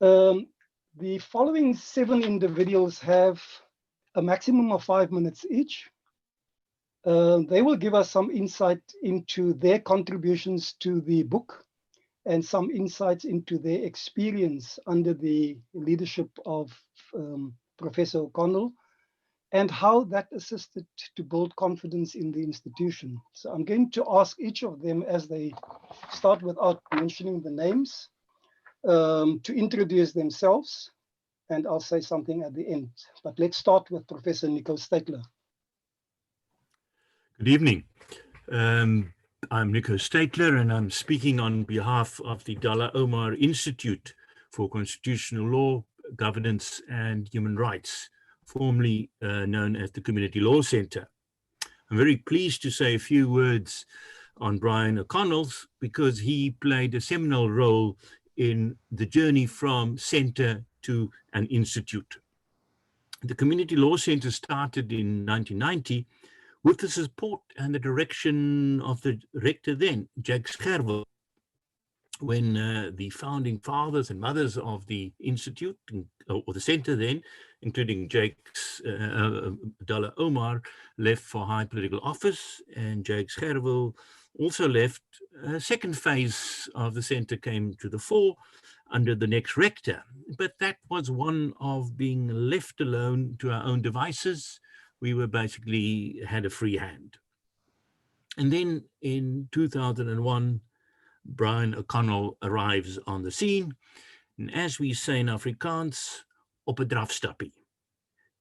The following 7 individuals have a maximum of 5 minutes each. They will give us some insight into their contributions to the book and some insights into their experience under the leadership of Professor O'Connell and how that assisted to build confidence in the institution. So I'm going to ask each of them, as they start without mentioning the names, to introduce themselves, and I'll say something at the end. But let's start with Professor Nico Statler. Good evening. I'm Nico Statler, and I'm speaking on behalf of the Dullah Omar Institute for Constitutional Law, Governance and Human Rights, formerly known as the Community Law Center. I'm very pleased to say a few words on Brian O'Connell's because he played a seminal role in the journey from center to an institute. The Community Law Center started in 1990 with the support and the direction of the rector then, Jake Schervel, when the founding fathers and mothers of the institute, or the center then, including Jake's Dullah Omar, left for high political office, and Jake Schervel also left. A second phase of the center came to the fore under the next rector, but that was one of being left alone to our own devices. We were basically had a free hand. And then in 2001, Brian O'Connell arrives on the scene. And as we say in Afrikaans, op 'n drafstappie.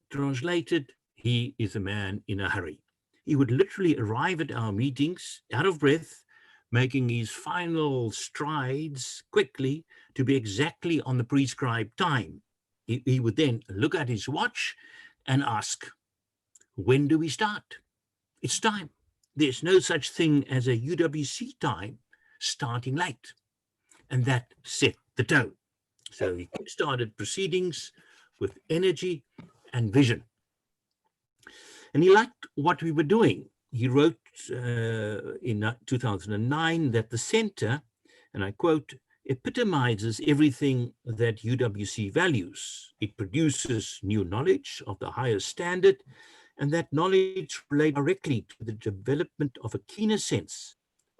Translated, he is a man in a hurry. He would literally arrive at our meetings out of breath, making his final strides quickly to be exactly on the prescribed time. He would then look at his watch and ask, when do we start? It's time. There's no such thing as a UWC time starting late. And that set the tone. So he started proceedings with energy and vision. And he liked what we were doing. He wrote in 2009 that the center, and I quote, epitomizes everything that UWC values. It produces new knowledge of the highest standard, and that knowledge relates directly to the development of a keener sense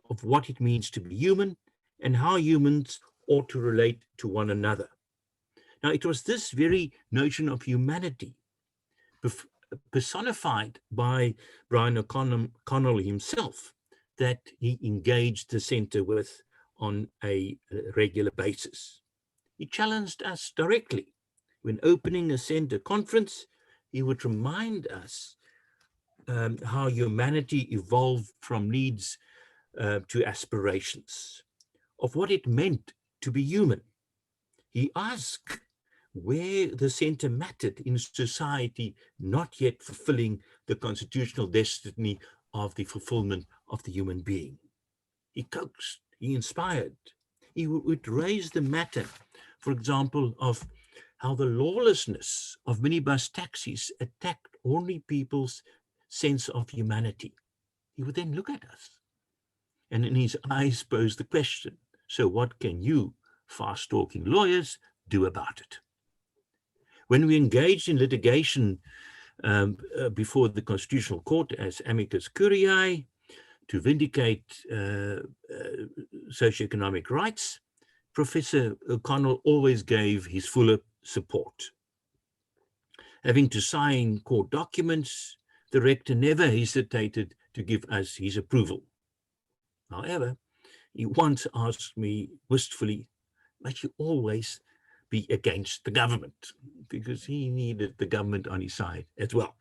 of what it means to be human and how humans ought to relate to one another. Now, it was this very notion of humanity, personified by Brian O'Connell himself, that he engaged the center with on a regular basis. He challenged us directly. When opening a center conference, he would remind us how humanity evolved from needs to aspirations, of what it meant to be human. He asked where the center mattered in society not yet fulfilling the constitutional destiny of the fulfillment of the human being. He coaxed, he inspired, he would raise the matter, for example, of how the lawlessness of minibus taxis attacked ordinary people's sense of humanity. He would then look at us and in his eyes pose the question, so what can you, fast-talking lawyers, do about it? When we engaged in litigation before the Constitutional Court as amicus curiae to vindicate socioeconomic rights, Professor O'Connell always gave his fuller support. Having to sign court documents, the rector never hesitated to give us his approval. However, he once asked me wistfully, "Must you always be against the government?" because he needed the government on his side as well.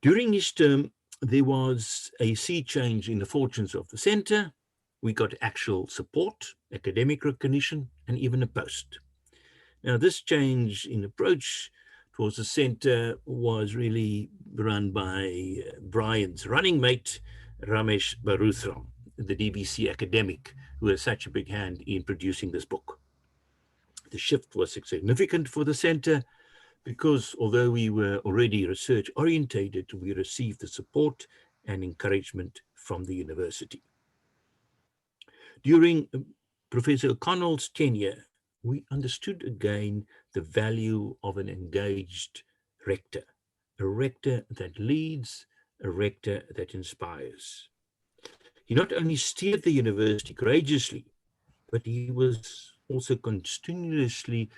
During his term, there was a sea change in the fortunes of the center. We got actual support, academic recognition, and even a post. Now, this change in approach towards the center was really run by Brian's running mate, Ramesh Bharuthram, the DBC academic, who has such a big hand in producing this book. The shift was significant for the center because although we were already research orientated, we received the support and encouragement from the university. During Professor O'Connell's tenure, we understood again the value of an engaged rector, a rector that leads, a rector that inspires. He not only steered the university courageously, but he was also continuously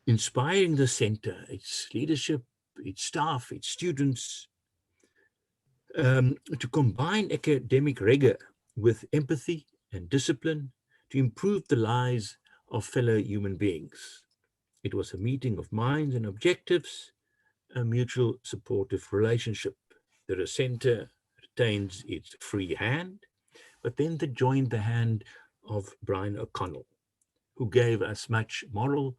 inspiring the center, its leadership, its staff, its students, to combine academic rigor with empathy and discipline to improve the lives of fellow human beings. It was a meeting of minds and objectives, a mutual supportive relationship. The center retains its free hand, but then they joined the hand of Brian O'Connell, who gave us much moral,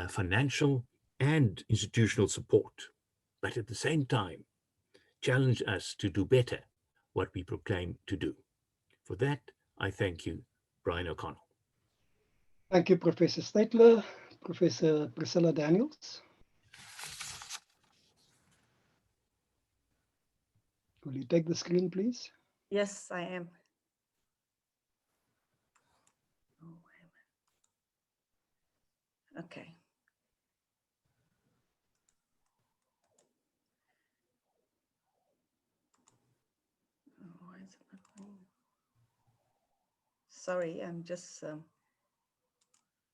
financial, and institutional support, but at the same time, challenged us to do better what we proclaim to do. For that, I thank you, Brian O'Connell. Thank you, Professor Statler. Professor Priscilla Daniels. Will you take the screen, please? Yes, I am. Okay. Why is it not going? Sorry, I'm just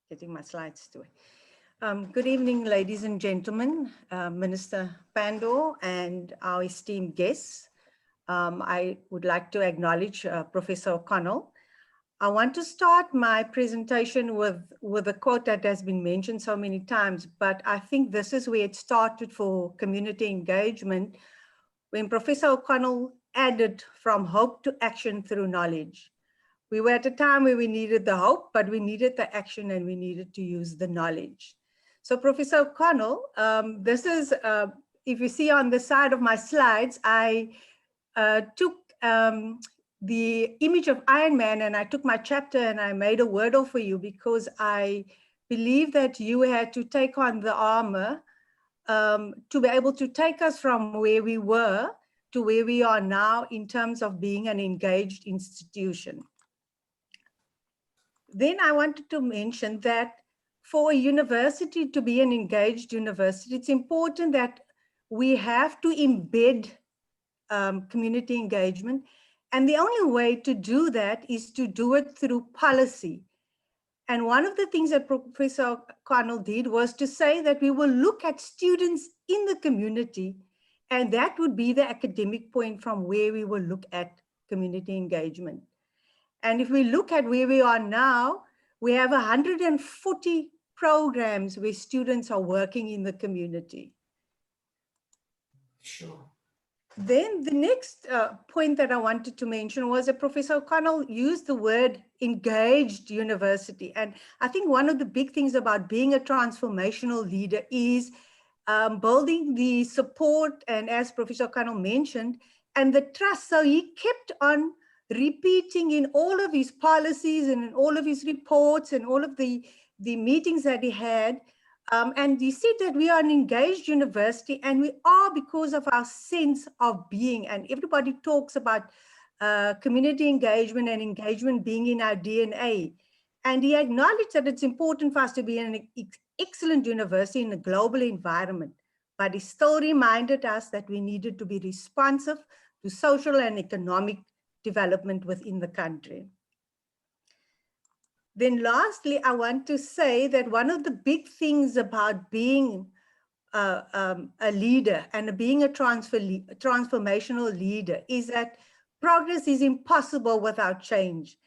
getting my slides to it. Good evening, ladies and gentlemen, Minister Pandor and our esteemed guests. I would like to acknowledge Professor O'Connell. I want to start my presentation with a quote that has been mentioned so many times, but I think this is where it started for community engagement, when Professor O'Connell added from hope to action through knowledge. We were at a time where we needed the hope, but we needed the action and we needed to use the knowledge. So Professor O'Connell, this is, if you see on the side of my slides, I took the image of Iron Man and I took my chapter and I made a wordle for you because I believe that you had to take on the armor to be able to take us from where we were to where we are now in terms of being an engaged institution. Then I wanted to mention that for a university to be an engaged university, it's important that we have to embed community engagement. And the only way to do that is to do it through policy. And one of the things that Professor O'Connell did was to say that we will look at students in the community, and that would be the academic point from where we will look at community engagement. And if we look at where we are now, we have 140 programs where students are working in the community. Sure. Then the next point that I wanted to mention was that Professor O'Connell used the word engaged university. And I think one of the big things about being a transformational leader is building the support, and as Professor O'Connell mentioned, and the trust. So he kept on repeating in all of his policies and in all of his reports and all of the meetings that he had. And you see that we are an engaged university, and we are because of our sense of being. And everybody talks about community engagement and engagement being in our DNA. And he acknowledged that it's important for us to be an excellent university in a global environment, but he still reminded us that we needed to be responsive to social and economic development within the country. Then lastly, I want to say that one of the big things about being a leader and being a transformational leader is that progress is impossible without change.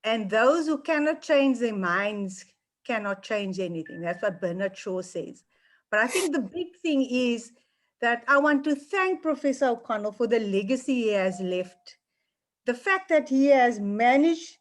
And those who cannot change their minds cannot change anything. That's what Bernard Shaw says. But I think the big thing is that I want to thank Professor O'Connell for the legacy he has left. The fact that he has managed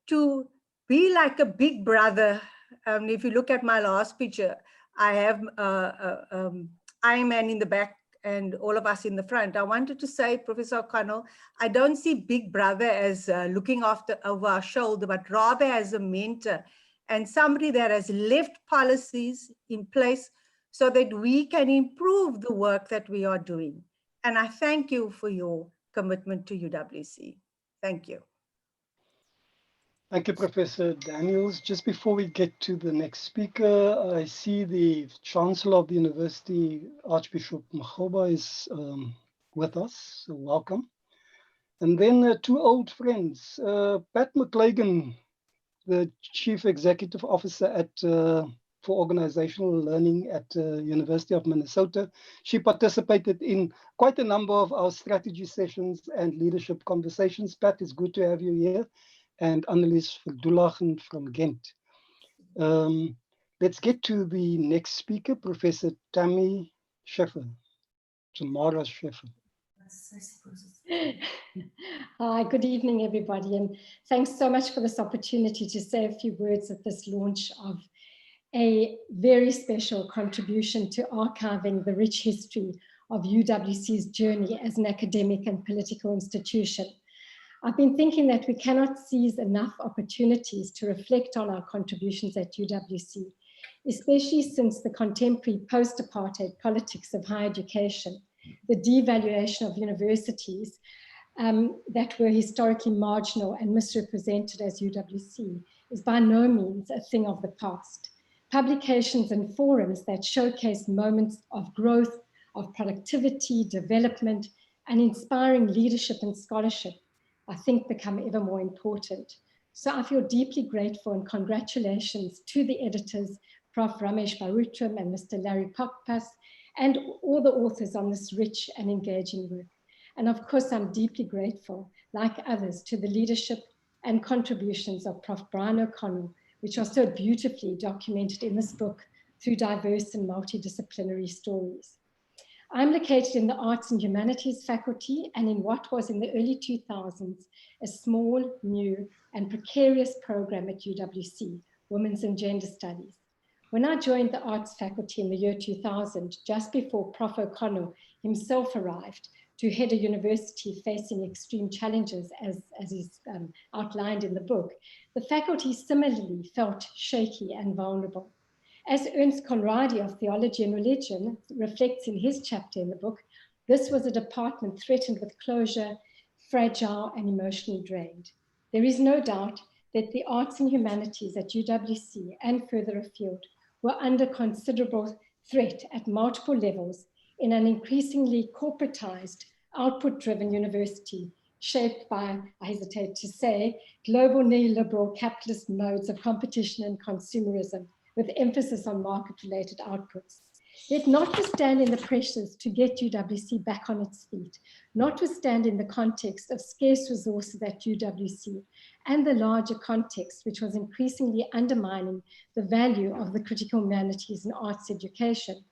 to be like a big brother. If you look at my last picture, I have Iron Man in the back and all of us in the front. I wanted to say, Professor O'Connell, I don't see Big Brother as looking over our shoulder, but rather as a mentor and somebody that has left policies in place so that we can improve the work that we are doing. And I thank you for your commitment to UWC. Thank you. Thank you, Professor Daniels. Just before we get to the next speaker, I see the Chancellor of the University, Archbishop Makgoba, is with us, so welcome. And then two old friends, Pat McLagan, the Chief Executive Officer at for Organizational Learning at University of Minnesota. She participated in quite a number of our strategy sessions and leadership conversations. Pat, it's good to have you here. And Annelies Verdulachen from Ghent. Let's get to the next speaker, Professor Tammy Scheffer, Tamara Scheffer. Hi, good evening, everybody, and thanks so much for this opportunity to say a few words at this launch of a very special contribution to archiving the rich history of UWC's journey as an academic and political institution. I've been thinking that we cannot seize enough opportunities to reflect on our contributions at UWC, especially since the contemporary post-apartheid politics of higher education, the devaluation of universities that were historically marginal and misrepresented as UWC is by no means a thing of the past. Publications and forums that showcase moments of growth, of productivity, development, and inspiring leadership and scholarship, I think, become ever more important. So I feel deeply grateful and congratulations to the editors, Prof. Ramesh Bharuthram and Mr. Larry Pokpas, and all the authors on this rich and engaging work. And of course, I'm deeply grateful, like others, to the leadership and contributions of Prof. Brian O'Connell, which are so beautifully documented in this book through diverse and multidisciplinary stories. I'm located in the Arts and Humanities faculty and in what was in the early 2000s, a small, new and precarious program at UWC, Women's and Gender Studies. When I joined the Arts faculty in the year 2000, just before Prof. O'Connell himself arrived to head a university facing extreme challenges as is outlined in the book, the faculty similarly felt shaky and vulnerable. As Ernst Conradi of Theology and Religion reflects in his chapter in the book, this was a department threatened with closure, fragile and emotionally drained. There is no doubt that the arts and humanities at UWC and further afield were under considerable threat at multiple levels in an increasingly corporatized, output-driven university shaped by, I hesitate to say, global neoliberal capitalist modes of competition and consumerism, with emphasis on market-related outputs. Yet notwithstanding the pressures to get UWC back on its feet, notwithstanding the context of scarce resources at UWC and the larger context which was increasingly undermining the value of the critical humanities and arts education,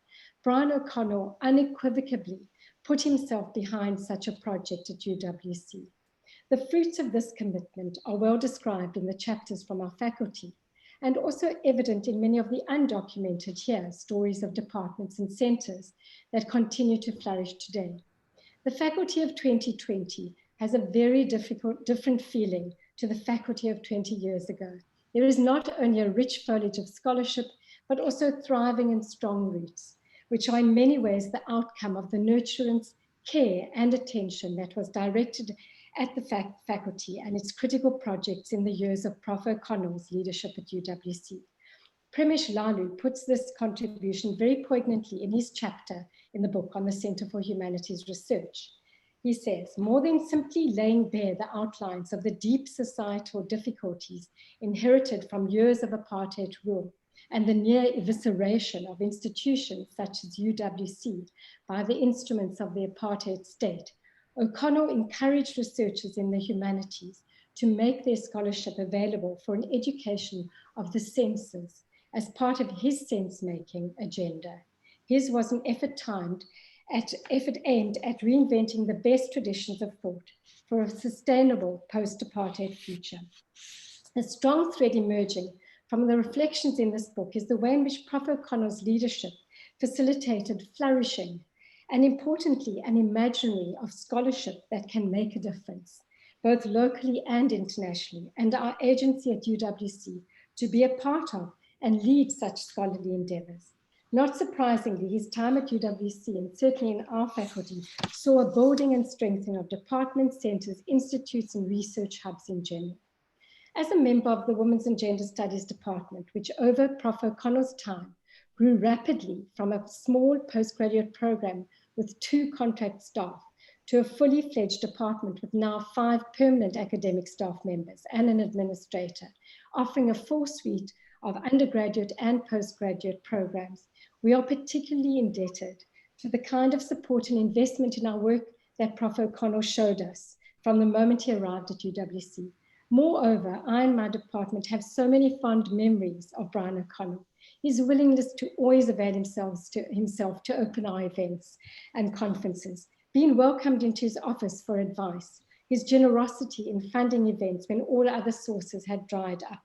Brian O'Connell unequivocally put himself behind such a project at UWC. The fruits of this commitment are well described in the chapters from our faculty, and also evident in many of the undocumented here stories of departments and centers that continue to flourish today. The faculty of 2020 has a very different feeling to the faculty of 20 years ago. There is not only a rich foliage of scholarship, but also thriving and strong roots, which are in many ways the outcome of the nurturance, care, and attention that was directed at the faculty and its critical projects in the years of Prof. O'Connell's leadership at UWC. Ramesh Lalu puts this contribution very poignantly in his chapter in the book on the Center for Humanities Research. He says, more than simply laying bare the outlines of the deep societal difficulties inherited from years of apartheid rule and the near evisceration of institutions such as UWC by the instruments of the apartheid state, O'Connell encouraged researchers in the humanities to make their scholarship available for an education of the senses as part of his sense-making agenda. His was an effort aimed at reinventing the best traditions of thought for a sustainable post-apartheid future. A strong thread emerging from the reflections in this book is the way in which Prof. O'Connell's leadership facilitated flourishing, and importantly, an imaginary of scholarship that can make a difference, both locally and internationally, and our agency at UWC to be a part of and lead such scholarly endeavors. Not surprisingly, his time at UWC and certainly in our faculty saw a building and strengthening of departments, centers, institutes, and research hubs in general. As a member of the Women's and Gender Studies Department, which over Prof. O'Connell's time grew rapidly from a small postgraduate program with 2 contract staff to a fully fledged department with now 5 permanent academic staff members and an administrator, offering a full suite of undergraduate and postgraduate programs, we are particularly indebted to the kind of support and investment in our work that Prof. O'Connell showed us from the moment he arrived at UWC. Moreover, I and my department have so many fond memories of Brian O'Connell. His willingness to always avail himself to open our events and conferences, being welcomed into his office for advice, his generosity in funding events when all other sources had dried up,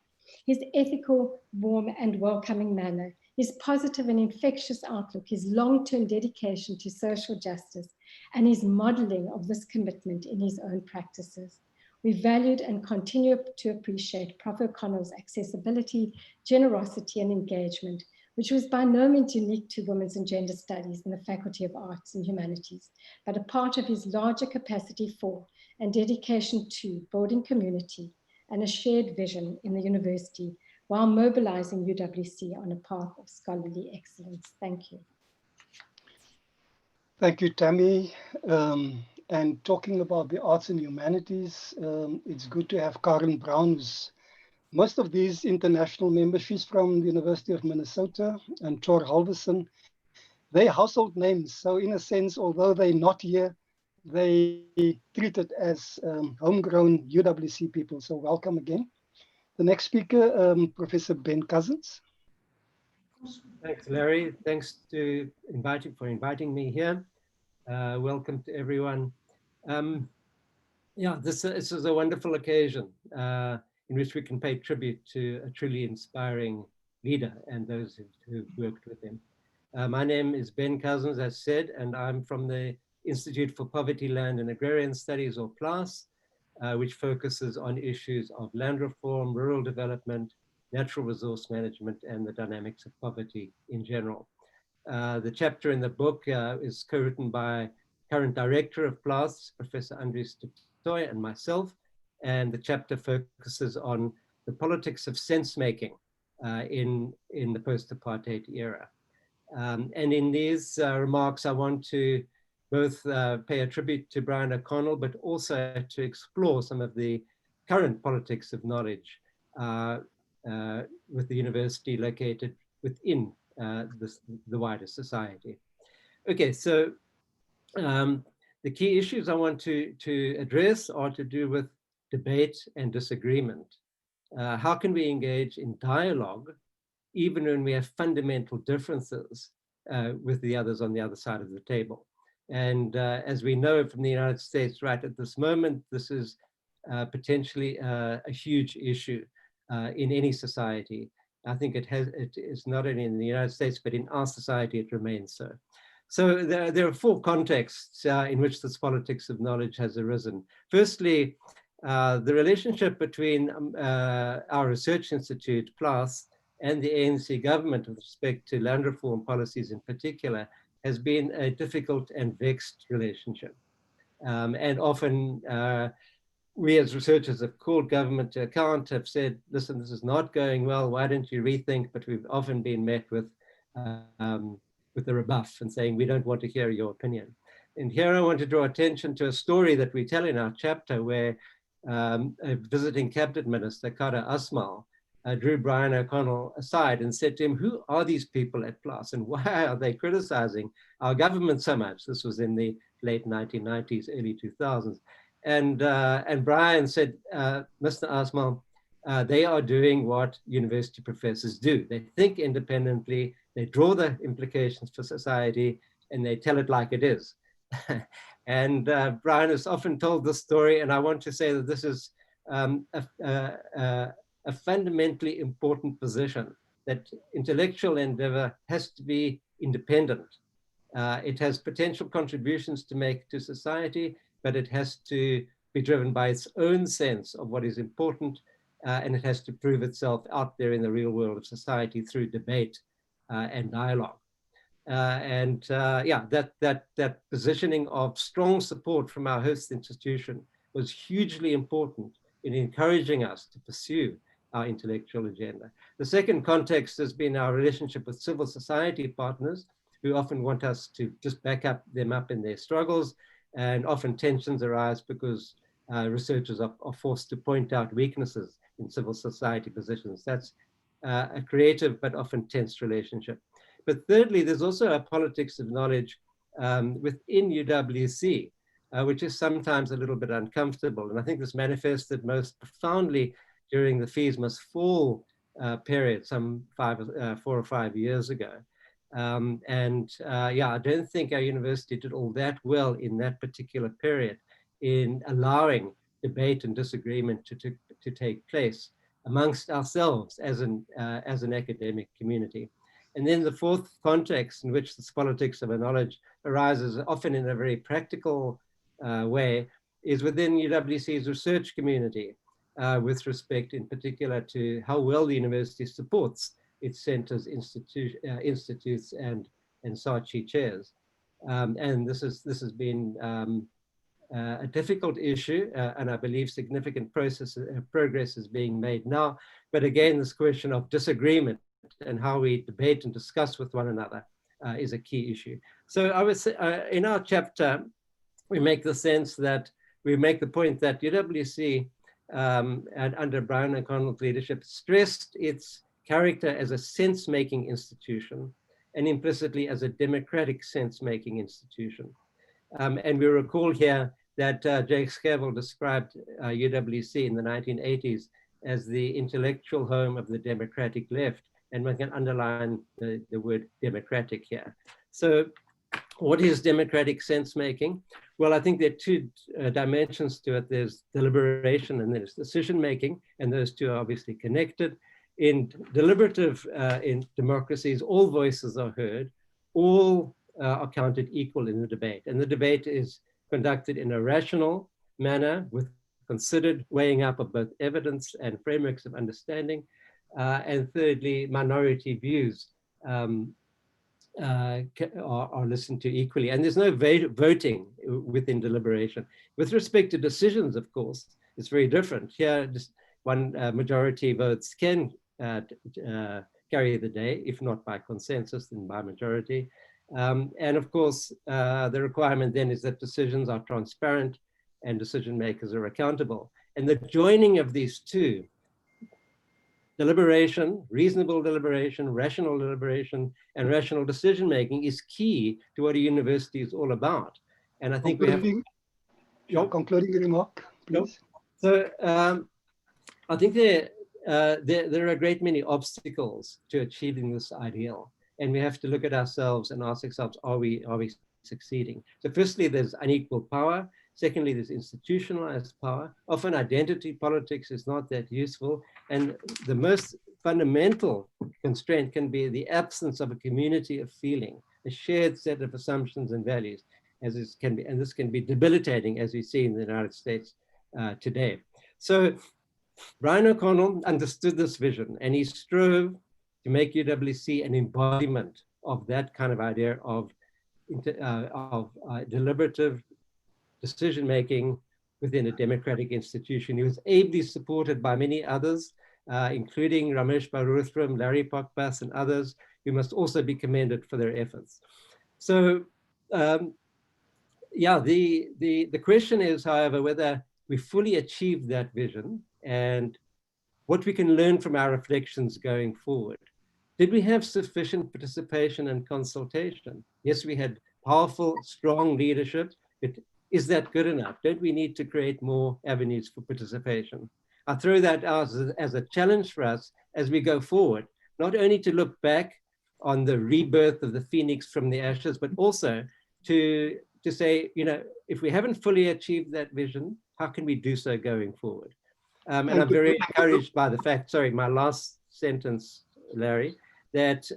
his ethical, warm, and welcoming manner, his positive and infectious outlook, his long-term dedication to social justice, and his modeling of this commitment in his own practices. We valued and continue to appreciate Prof. O'Connell's accessibility, generosity, and engagement, which was by no means unique to Women's and Gender Studies in the Faculty of Arts and Humanities, but a part of his larger capacity for and dedication to building community and a shared vision in the university while mobilizing UWC on a path of scholarly excellence. Thank you. Thank you, Tammy. And talking about the arts and humanities, it's good to have Karen Brown, who's most of these international members. She's from the University of Minnesota, and Thor Halverson. They're household names. So in a sense, although they're not here, they treat it as homegrown UWC people. So welcome again. The next speaker, Professor Ben Cousins. Thanks, Larry. Thanks for inviting me here. Welcome to everyone. This is a wonderful occasion in which we can pay tribute to a truly inspiring leader and those who've worked with him. My name is Ben Cousins, as said, and I'm from the Institute for Poverty, Land and Agrarian Studies, or PLAS, which focuses on issues of land reform, rural development, natural resource management, and the dynamics of poverty in general. The chapter in the book is co-written by current director of PLAS, Professor Andries de Tooy, and myself, and the chapter focuses on the politics of sense-making in the post-apartheid era. And in these remarks, I want to both pay a tribute to Brian O'Connell, but also to explore some of the current politics of knowledge with the university located within the wider society. Okay, so the key issues I want to address are to do with debate and disagreement. How can we engage in dialogue even when we have fundamental differences with the others on the other side of the table. And as we know from the United States right at this moment, this is potentially a huge issue in any society. I think it is not only in the United States, but in our society, it remains so. So there are four contexts in which this politics of knowledge has arisen. Firstly, the relationship between our research institute, PLAS, and the ANC government with respect to land reform policies in particular has been a difficult and vexed relationship. And often we as researchers have called government to account, have said, listen, this is not going well, why don't you rethink? But we've often been met with a rebuff and saying, we don't want to hear your opinion. And here I want to draw attention to a story that we tell in our chapter where a visiting cabinet minister, Kara Asmal, drew Brian O'Connell aside and said to him, who are these people at PLAS and why are they criticizing our government so much? This was in the late 1990s, early 2000s. And Brian said, Mr. Asmal, they are doing what university professors do. They think independently, they draw the implications for society, and they tell it like it is. And Brian has often told this story, and I want to say that this is a fundamentally important position, that intellectual endeavor has to be independent. It has potential contributions to make to society, but it has to be driven by its own sense of what is important, and it has to prove itself out there in the real world of society through debate and dialogue. That positioning of strong support from our host institution was hugely important in encouraging us to pursue our intellectual agenda. The second context has been our relationship with civil society partners who often want us to just back them up in their struggles, and often tensions arise because researchers are forced to point out weaknesses in civil society positions. That's a creative but often tense relationship. But thirdly, there's also a politics of knowledge within UWC, which is sometimes a little bit uncomfortable. And I think this manifested most profoundly during the Fees Must Fall period, some 4 or 5 years ago. I don't think our university did all that well in that particular period in allowing debate and disagreement to take place amongst ourselves as an academic community. And then the fourth context in which this politics of knowledge arises, often in a very practical way, is within UWC's research community, with respect in particular to how well the university supports its centers, institutes, and Saatchi chairs. And this has been a difficult issue, and I believe significant progress is being made now. But again, this question of disagreement and how we debate and discuss with one another is a key issue. So I would say in our chapter, we make the point that UWC, and under Brian O'Connell's leadership, stressed its character as a sense-making institution and implicitly as a democratic sense-making institution. And we recall here that Jake Scavel described UWC in the 1980s as the intellectual home of the democratic left, and one can underline the word democratic here. So what is democratic sense-making? Well, I think there are two dimensions to it. There's deliberation and there's decision-making, and those two are obviously connected. In deliberative in democracies, all voices are heard, all are counted equal in the debate. And the debate is conducted in a rational manner with considered weighing up of both evidence and frameworks of understanding. And thirdly, minority views are listened to equally. And there's no voting within deliberation. With respect to decisions, of course, it's very different. Here, just one majority votes can carry the day, if not by consensus, then by majority. And of course, the requirement then is that decisions are transparent and decision makers are accountable. And the joining of these two, deliberation, reasonable deliberation, rational deliberation, and rational decision making is key to what a university is all about. And I think we have... Your concluding remark, please. So I think there are a great many obstacles to achieving this ideal. and we have to look at ourselves and ask ourselves, are we succeeding? So firstly, there's unequal power. Secondly, there's institutionalized power. Often identity politics is not that useful. And the most fundamental constraint can be the absence of a community of feeling, a shared set of assumptions and values, as this can be, and this can be debilitating, as we see in the United States today. So Brian O'Connell understood this vision, and he strove to make UWC an embodiment of that kind of idea of deliberative decision-making within a democratic institution. He was ably supported by many others, including Ramesh, Bharuthram, Larry Pokpas, and others, who must also be commended for their efforts. So, yeah, the question is, however, whether we fully achieved that vision and what we can learn from our reflections going forward. Did we have sufficient participation and consultation? Yes, we had powerful, strong leadership, but is that good enough? Don't we need to create more avenues for participation? I throw that out as a challenge for us as we go forward, not only to look back on the rebirth of the phoenix from the ashes, but also to say, you know, if we haven't fully achieved that vision, how can we do so going forward? And I'm very encouraged by the fact, sorry, my last sentence, Larry, that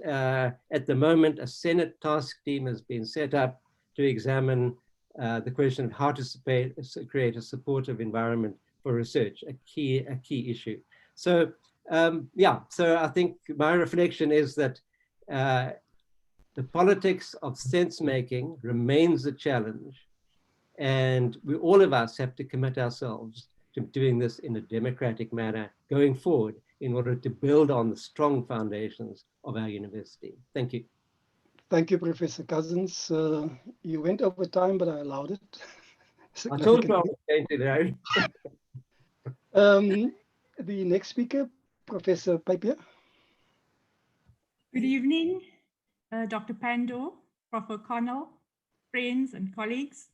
at the moment, a Senate task team has been set up to examine the question of how to create a supportive environment for research, a key issue. So yeah, so I think my reflection is that the politics of sense-making remains a challenge, and all of us have to commit ourselves to doing this in a democratic manner going forward in order to build on the strong foundations of our university. Thank you. Thank you, Professor Cousins. You went over time, but I allowed it. I told you I was going to, Larry. The next speaker, Professor Papier. Good evening, Dr. Pandor, Prof. O'Connell, friends and colleagues.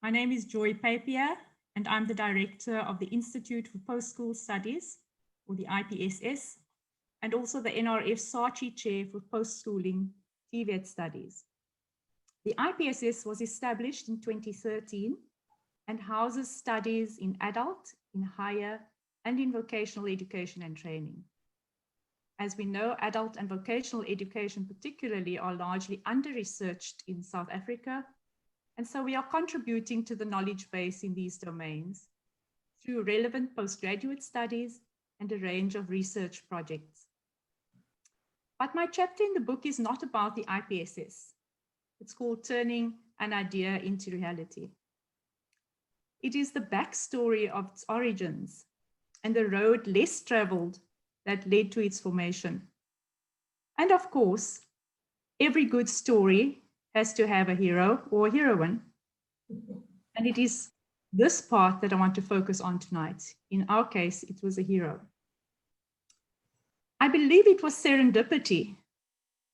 My name is Joy Papier, and I'm the director of the Institute for Post-School Studies, or the IPSS, and also the NRF Saatchi Chair for Post-Schooling TVET Studies. The IPSS was established in 2013 and houses studies in adult, in higher, and in vocational education and training. As we know, adult and vocational education particularly are largely under-researched in South Africa, and so we are contributing to the knowledge base in these domains through relevant postgraduate studies and a range of research projects. But my chapter in the book is not about the IPSS. It's called Turning an Idea into Reality. It is the backstory of its origins and the road less traveled that led to its formation. And of course, every good story has to have a hero or a heroine. And it is this part that I want to focus on tonight. In our case, it was a hero. I believe it was serendipity,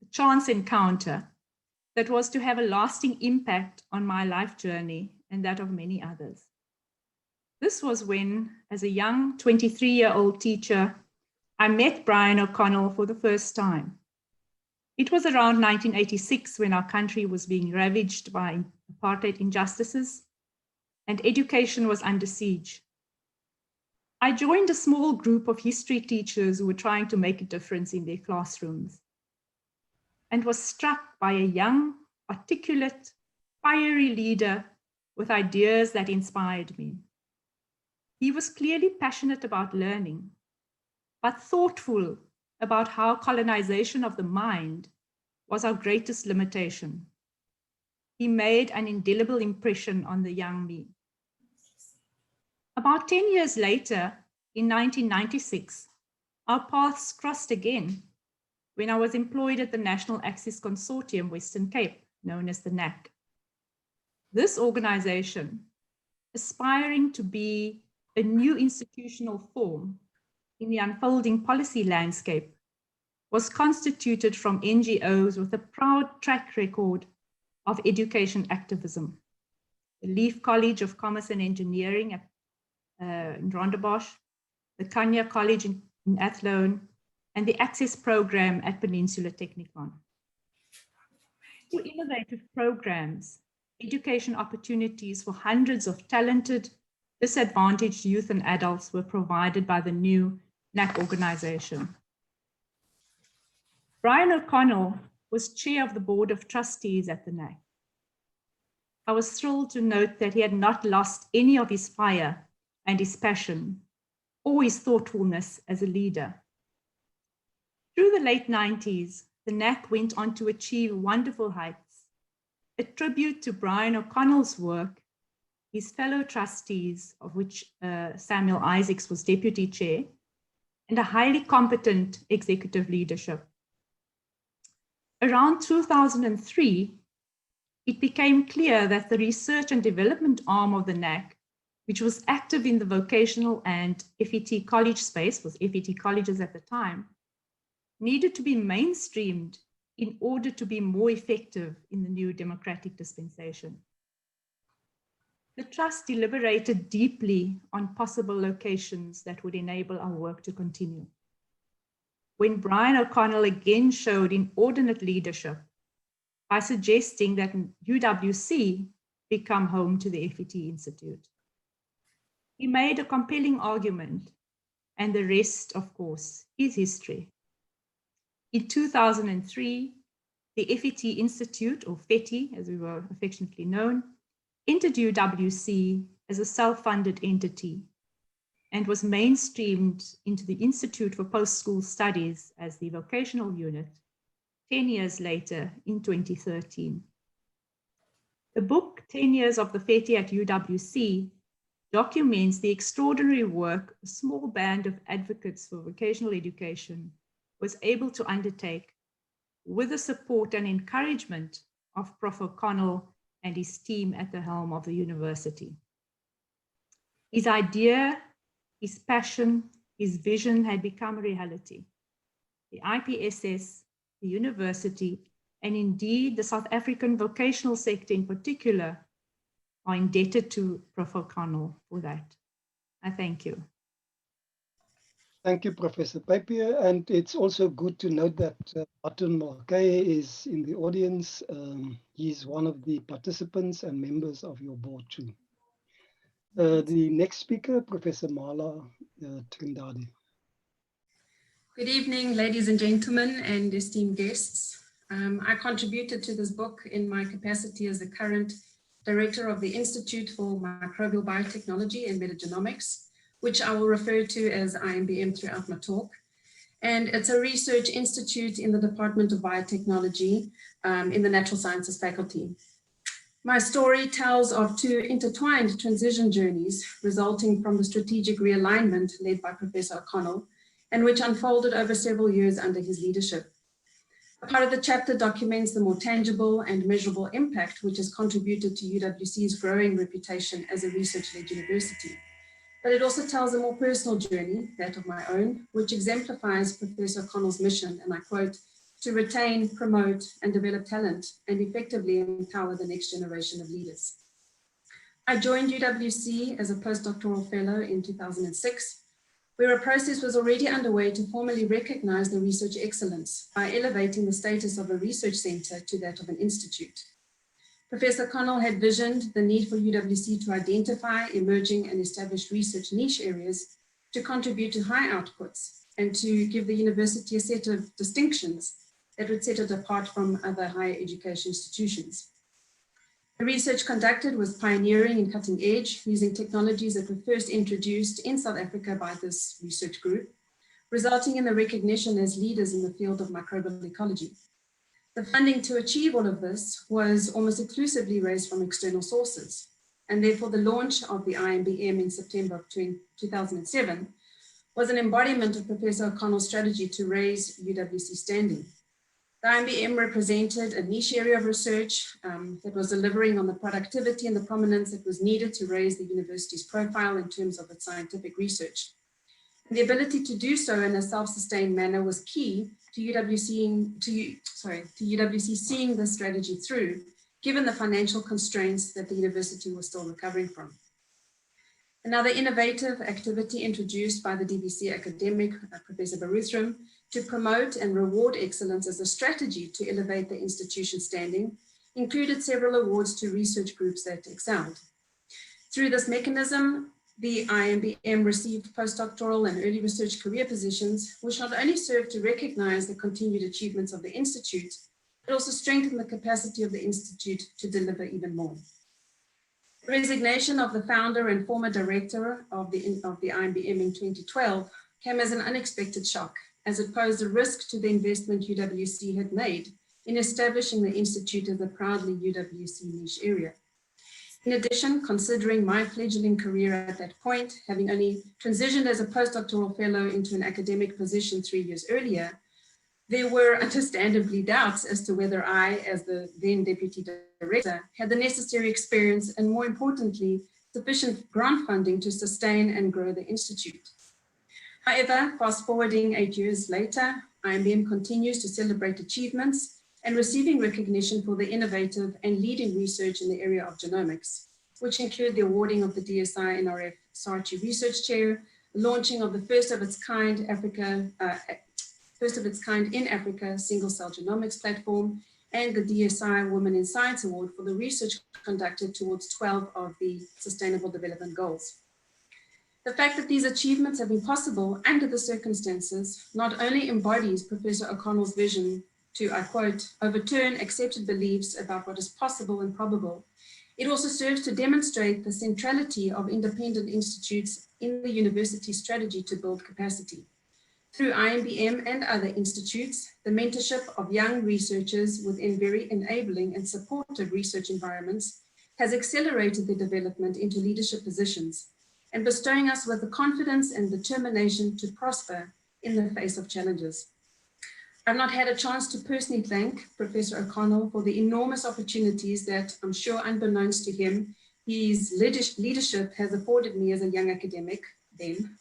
a chance encounter, that was to have a lasting impact on my life journey and that of many others. This was when, as a young 23-year-old teacher, I met Brian O'Connell for the first time. It was around 1986 when our country was being ravaged by apartheid injustices and education was under siege. I joined a small group of history teachers who were trying to make a difference in their classrooms and was struck by a young, articulate, fiery leader with ideas that inspired me. He was clearly passionate about learning, but thoughtful about how colonization of the mind was our greatest limitation. He made an indelible impression on the young me. About 10 years later, in 1996, our paths crossed again when I was employed at the National Access Consortium Western Cape, known as the NAC. This organization, aspiring to be a new institutional form in the unfolding policy landscape, was constituted from NGOs with a proud track record of education activism. The Leaf College of Commerce and Engineering in Rondebosch, the Kanya College in Athlone, and the Access Program at Peninsula Technikon. Through innovative programs, education opportunities for hundreds of talented, disadvantaged youth and adults were provided by the new NAC organization. Brian O'Connell was chair of the board of trustees at the NAC. I was thrilled to note that he had not lost any of his fire and his passion, or his thoughtfulness as a leader. Through the late 90s, the NAC went on to achieve wonderful heights. A tribute to Brian O'Connell's work, his fellow trustees, of which Samuel Isaacs was deputy chair, and a highly competent executive leadership. Around 2003, it became clear that the research and development arm of the NAC, which was active in the vocational and FET college space, was FET colleges at the time, needed to be mainstreamed in order to be more effective in the new democratic dispensation. The Trust deliberated deeply on possible locations that would enable our work to continue. When Brian O'Connell again showed inordinate leadership by suggesting that UWC become home to the FET Institute. He made a compelling argument, and the rest, of course, is history. In 2003, the FET Institute, or FETI, as we were affectionately known, entered UWC as a self-funded entity and was mainstreamed into the Institute for Post-School Studies as the vocational unit 10 years later in 2013. The book, 10 Years of the FETI at UWC, documents the extraordinary work a small band of advocates for vocational education was able to undertake with the support and encouragement of Prof. O'Connell and his team at the helm of the university. His idea, his passion, his vision had become a reality. The IPSS, the university, and indeed the South African vocational sector in particular, are indebted to Prof. O'Connell for that. I thank you. Thank you, Professor Papier. And it's also good to note that Martin Mulcahy is in the audience. He's one of the participants and members of your board too. The next speaker, Professor Mala Trindade. Good evening, ladies and gentlemen, and esteemed guests. I contributed to this book in my capacity as the current director of the Institute for Microbial Biotechnology and Metagenomics, which I will refer to as IMBM throughout my talk. And it's a research institute in the Department of Biotechnology in the Natural Sciences faculty. My story tells of two intertwined transition journeys resulting from the strategic realignment led by Professor O'Connell, and which unfolded over several years under his leadership. A part of the chapter documents the more tangible and measurable impact which has contributed to UWC's growing reputation as a research-led university. But it also tells a more personal journey, that of my own, which exemplifies Professor O'Connell's mission, and I quote, to retain, promote, and develop talent and effectively empower the next generation of leaders. I joined UWC as a postdoctoral fellow in 2006, where a process was already underway to formally recognize the research excellence by elevating the status of a research center to that of an institute. Professor O'Connell had visioned the need for UWC to identify emerging and established research niche areas to contribute to high outputs and to give the university a set of distinctions that would set it apart from other higher education institutions. The research conducted was pioneering and cutting edge, using technologies that were first introduced in South Africa by this research group, resulting in the recognition as leaders in the field of microbial ecology. The funding to achieve all of this was almost exclusively raised from external sources, and therefore the launch of the IMBM in September of 2007 was an embodiment of Professor O'Connell's strategy to raise UWC standing. The IMBM represented a niche area of research that was delivering on the productivity and the prominence that was needed to raise the university's profile in terms of its scientific research. And the ability to do so in a self-sustained manner was key to UWC seeing the strategy through, given the financial constraints that the university was still recovering from. Another innovative activity introduced by the DBC academic, Professor Bharuthram, to promote and reward excellence as a strategy to elevate the institution's standing, included several awards to research groups that excelled. Through this mechanism, the IMBM received postdoctoral and early research career positions, which not only served to recognize the continued achievements of the Institute, but also strengthened the capacity of the Institute to deliver even more. The resignation of the founder and former director of the IMBM in 2012 came as an unexpected shock, as it posed a risk to the investment UWC had made in establishing the Institute as a proudly UWC niche area. In addition, considering my fledgling career at that point, having only transitioned as a postdoctoral fellow into an academic position 3 years earlier, there were understandably doubts as to whether I, as the then deputy director, had the necessary experience and, more importantly, sufficient grant funding to sustain and grow the Institute. However, fast forwarding 8 years later, IMBM continues to celebrate achievements and receiving recognition for the innovative and leading research in the area of genomics, which include the awarding of the DSI NRF Sarchi Research Chair, the launching of the first of its kind in Africa single-cell genomics platform, and the DSI Women in Science Award for the research conducted towards 12 of the Sustainable Development Goals. The fact that these achievements have been possible under the circumstances not only embodies Professor O'Connell's vision to, I quote, overturn accepted beliefs about what is possible and probable, it also serves to demonstrate the centrality of independent institutes in the university strategy to build capacity. Through IMBM and other institutes, the mentorship of young researchers within very enabling and supportive research environments has accelerated their development into leadership positions and bestowing us with the confidence and determination to prosper in the face of challenges. I've not had a chance to personally thank Professor O'Connell for the enormous opportunities that I'm sure unbeknownst to him, his leadership has afforded me as a young academic then,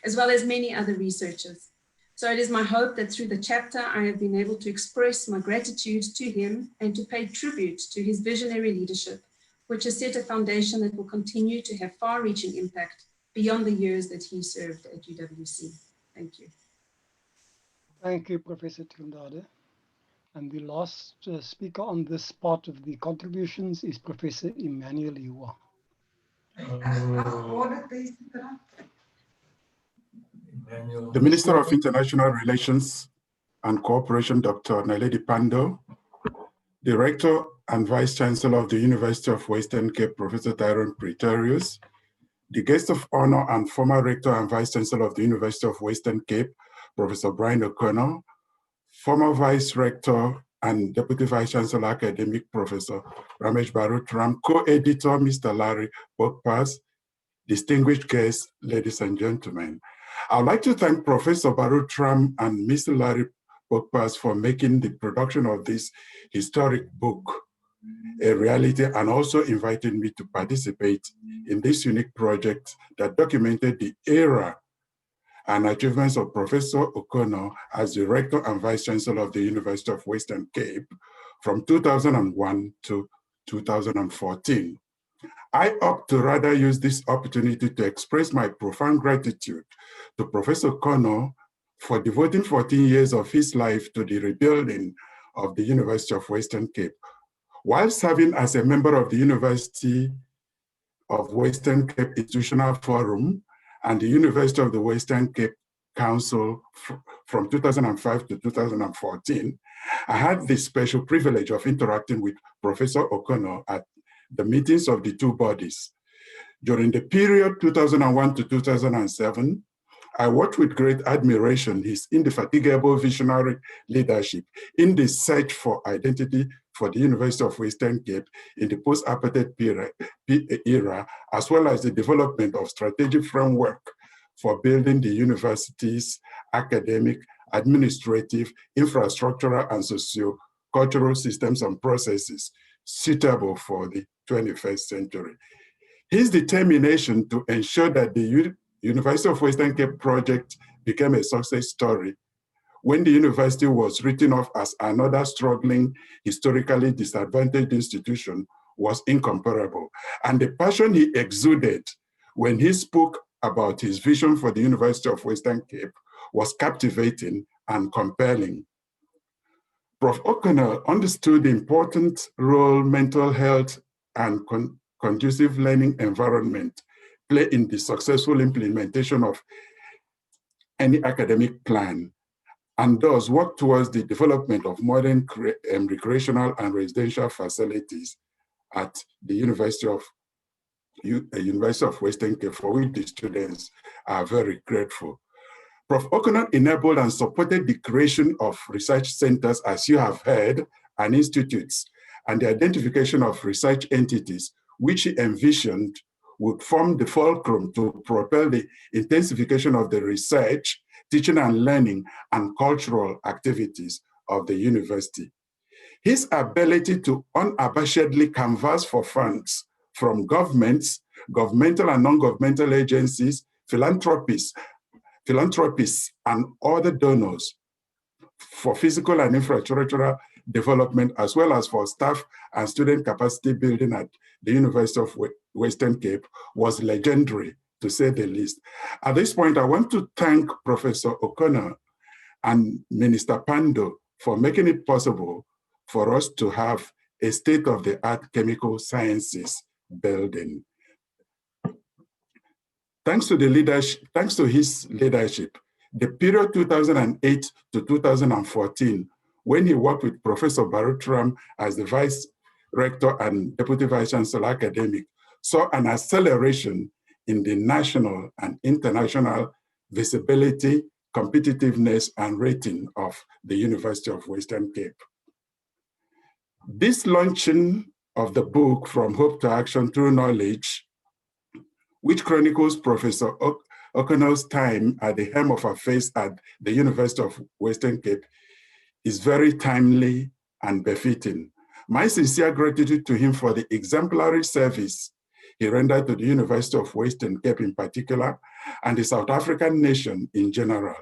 as well as many other researchers. So it is my hope that through the chapter, I have been able to express my gratitude to him and to pay tribute to his visionary leadership, which has set a foundation that will continue to have far-reaching impact beyond the years that he served at UWC. Thank you. Thank you, Professor Trindade. And the last speaker on this part of the contributions is Professor Emmanuel Iwa. The Minister of International Relations and Cooperation, Dr. Naledi Pandor, Director and Vice-Chancellor of the University of Western Cape, Professor Tyrone Pretorius, the guest of honor and former Rector and Vice-Chancellor of the University of Western Cape, Professor Brian O'Connell, former Vice-Rector and Deputy Vice-Chancellor Academic Professor Ramesh Bharuthram, co-editor Mr. Larry Pokpas, distinguished guests, ladies and gentlemen. I'd like to thank Professor Bharuthram and Mr. Larry Pokpas for making the production of this historic book a reality and also inviting me to participate in this unique project that documented the era and achievements of Professor O'Connell as the Rector and Vice-Chancellor of the University of Western Cape from 2001 to 2014. I opt to rather use this opportunity to express my profound gratitude to Professor O'Connell for devoting 14 years of his life to the rebuilding of the University of Western Cape. While serving as a member of the University of Western Cape Institutional Forum and the University of the Western Cape Council from 2005 to 2014, I had the special privilege of interacting with Professor O'Connell at the meetings of the two bodies. During the period 2001 to 2007, I watched with great admiration his indefatigable visionary leadership in the search for identity for the University of Western Cape in the post-apartheid era, as well as the development of strategic framework for building the university's academic, administrative, infrastructural, and socio-cultural systems and processes suitable for the 21st century. His determination to ensure that the University of Western Cape project became a success story when the university was written off as another struggling, historically disadvantaged institution was incomparable. And the passion he exuded when he spoke about his vision for the University of Western Cape was captivating and compelling. Prof. O'Connor understood the important role mental health and conducive learning environment play in the successful implementation of any academic plan, and thus work towards the development of modern recreational and residential facilities at the University of Western Cape, for which the students are very grateful. Prof. O'Connor enabled and supported the creation of research centers, as you have heard, and institutes, and the identification of research entities, which he envisioned would form the fulcrum to propel the intensification of the research, teaching and learning, and cultural activities of the university. His ability to unabashedly canvass for funds from governments, governmental and non-governmental agencies, philanthropists, and other donors for physical and infrastructural development, as well as for staff and student capacity building at the University of Western Cape, was legendary, to say the least. At this point, I want to thank Professor O'Connor and Minister Pando for making it possible for us to have a state-of-the-art chemical sciences building. Thanks to his leadership, the period 2008 to 2014, when he worked with Professor Bharuthram as the Vice Rector and Deputy Vice-Chancellor Academic, saw an acceleration in the national and international visibility, competitiveness, and rating of the University of Western Cape. This launching of the book, From Hope to Action Through Knowledge, which chronicles Professor O'Connor's time at the helm of affairs at the University of Western Cape, is very timely and befitting. My sincere gratitude to him for the exemplary service he rendered to the University of Western Cape in particular, and the South African nation in general.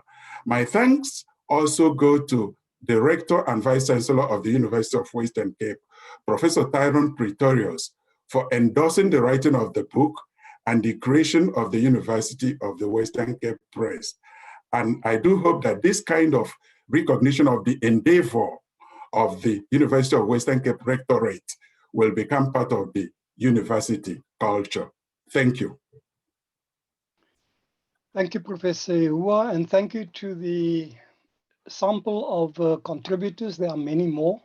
My thanks also go to the Rector and Vice-Chancellor of the University of Western Cape, Professor Tyrone Pretorius, for endorsing the writing of the book and the creation of the University of the Western Cape Press. And I do hope that this kind of recognition of the endeavor of the University of Western Cape Rectorate will become part of the university culture. Thank you. Thank you, Professor Hua, and thank you to the sample of contributors. There are many more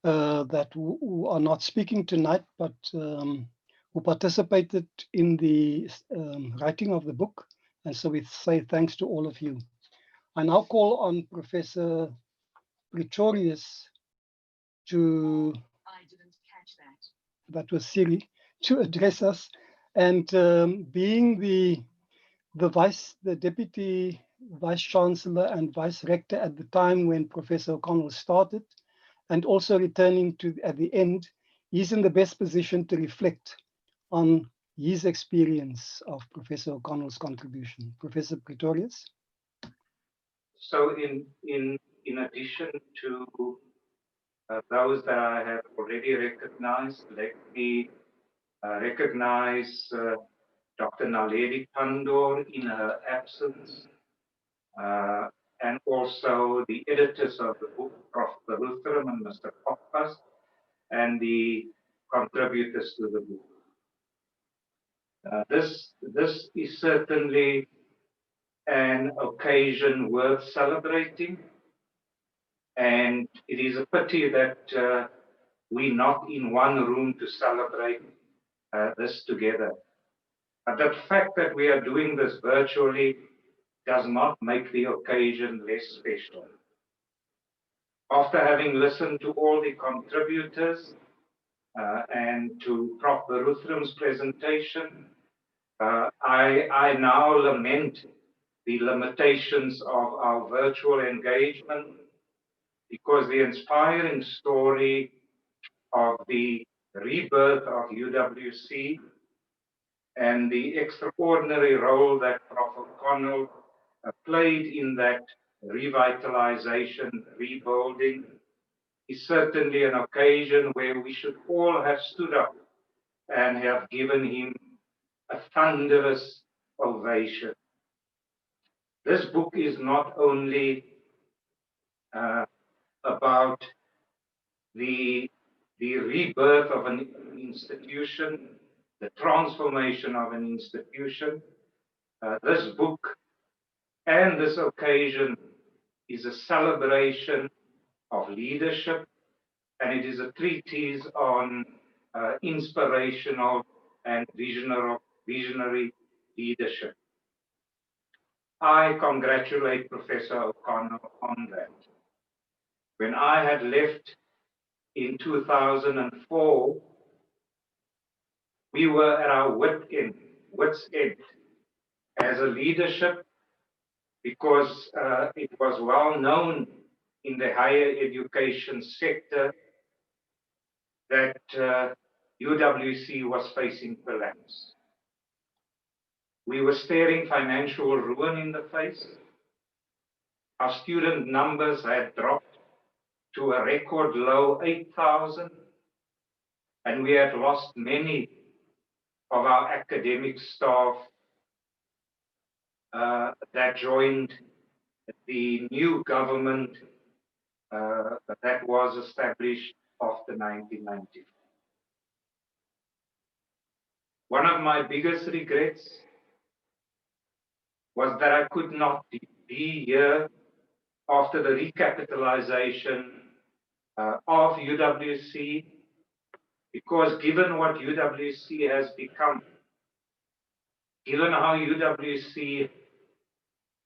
that who are not speaking tonight, but who participated in the writing of the book. And so we say thanks to all of you. I now call on Professor Pretorius to, I didn't catch that was Siri, to address us. And being the Deputy Vice-Chancellor and Vice-Rector at the time when Professor O'Connell started, and also returning to at the end, he's in the best position to reflect on his experience of Professor O'Connell's contribution. Professor Pretorius. So in addition to those that I have already recognized, let me recognize Dr. Naledi Pandor in her absence, and also the editors of the book, Prof. Bharuthram and Mr. Pokpas, and the contributors to the book. This is certainly an occasion worth celebrating, and it is a pity that we're not in one room to celebrate this together. But the fact that we are doing this virtually does not make the occasion less special. After having listened to all the contributors and to Prof. Bharuthram's presentation, I now lament the limitations of our virtual engagement, because the inspiring story of the rebirth of UWC and the extraordinary role that Prof. O'Connell played in that revitalization, rebuilding, is certainly an occasion where we should all have stood up and have given him a thunderous ovation. This book is not only about the rebirth of an institution, the transformation of an institution. This book and this occasion is a celebration of leadership, and it is a treatise on inspirational and visionary leadership. I congratulate Professor O'Connor on that. When I had left in 2004, we were at our wit's end as a leadership, because it was well known in the higher education sector that UWC was facing collapse. We were staring financial ruin in the face. Our student numbers had dropped to a record low 8,000, and we had lost many of our academic staff that joined the new government that was established after 1994. One of my biggest regrets was that I could not be here after the recapitalization of UWC, because given what UWC has become, given how UWC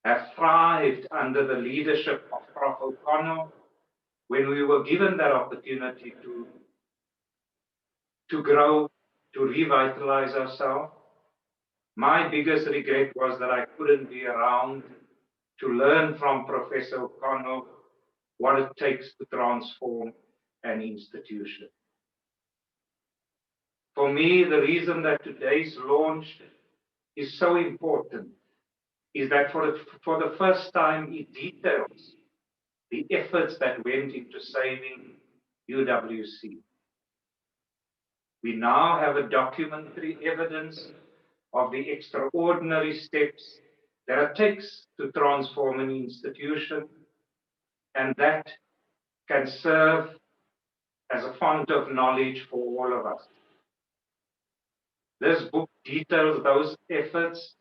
have thrived under the leadership of Prof. O'Connor, when we were given that opportunity to grow, to revitalize ourselves, my biggest regret was that I couldn't be around to learn from Professor O'Connor what it takes to transform an institution. For me, the reason that today's launch is so important is that for the first time it details the efforts that went into saving UWC. We now have a documentary evidence of the extraordinary steps that it takes to transform an institution, and that can serve as a font of knowledge for all of us. This book details those efforts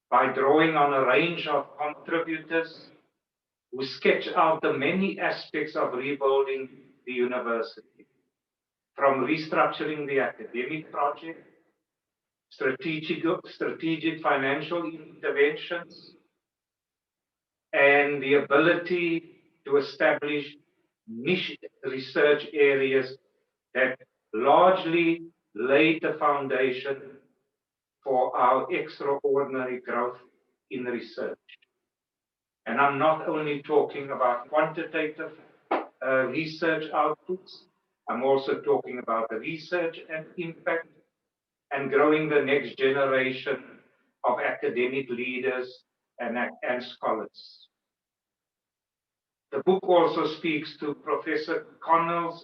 by drawing on a range of contributors who sketch out the many aspects of rebuilding the university, from restructuring the academic project, strategic financial interventions, and the ability to establish niche research areas that largely laid the foundation for our extraordinary growth in research. And I'm not only talking about quantitative research outputs, I'm also talking about the research and impact, and growing the next generation of academic leaders and scholars. The book also speaks to Professor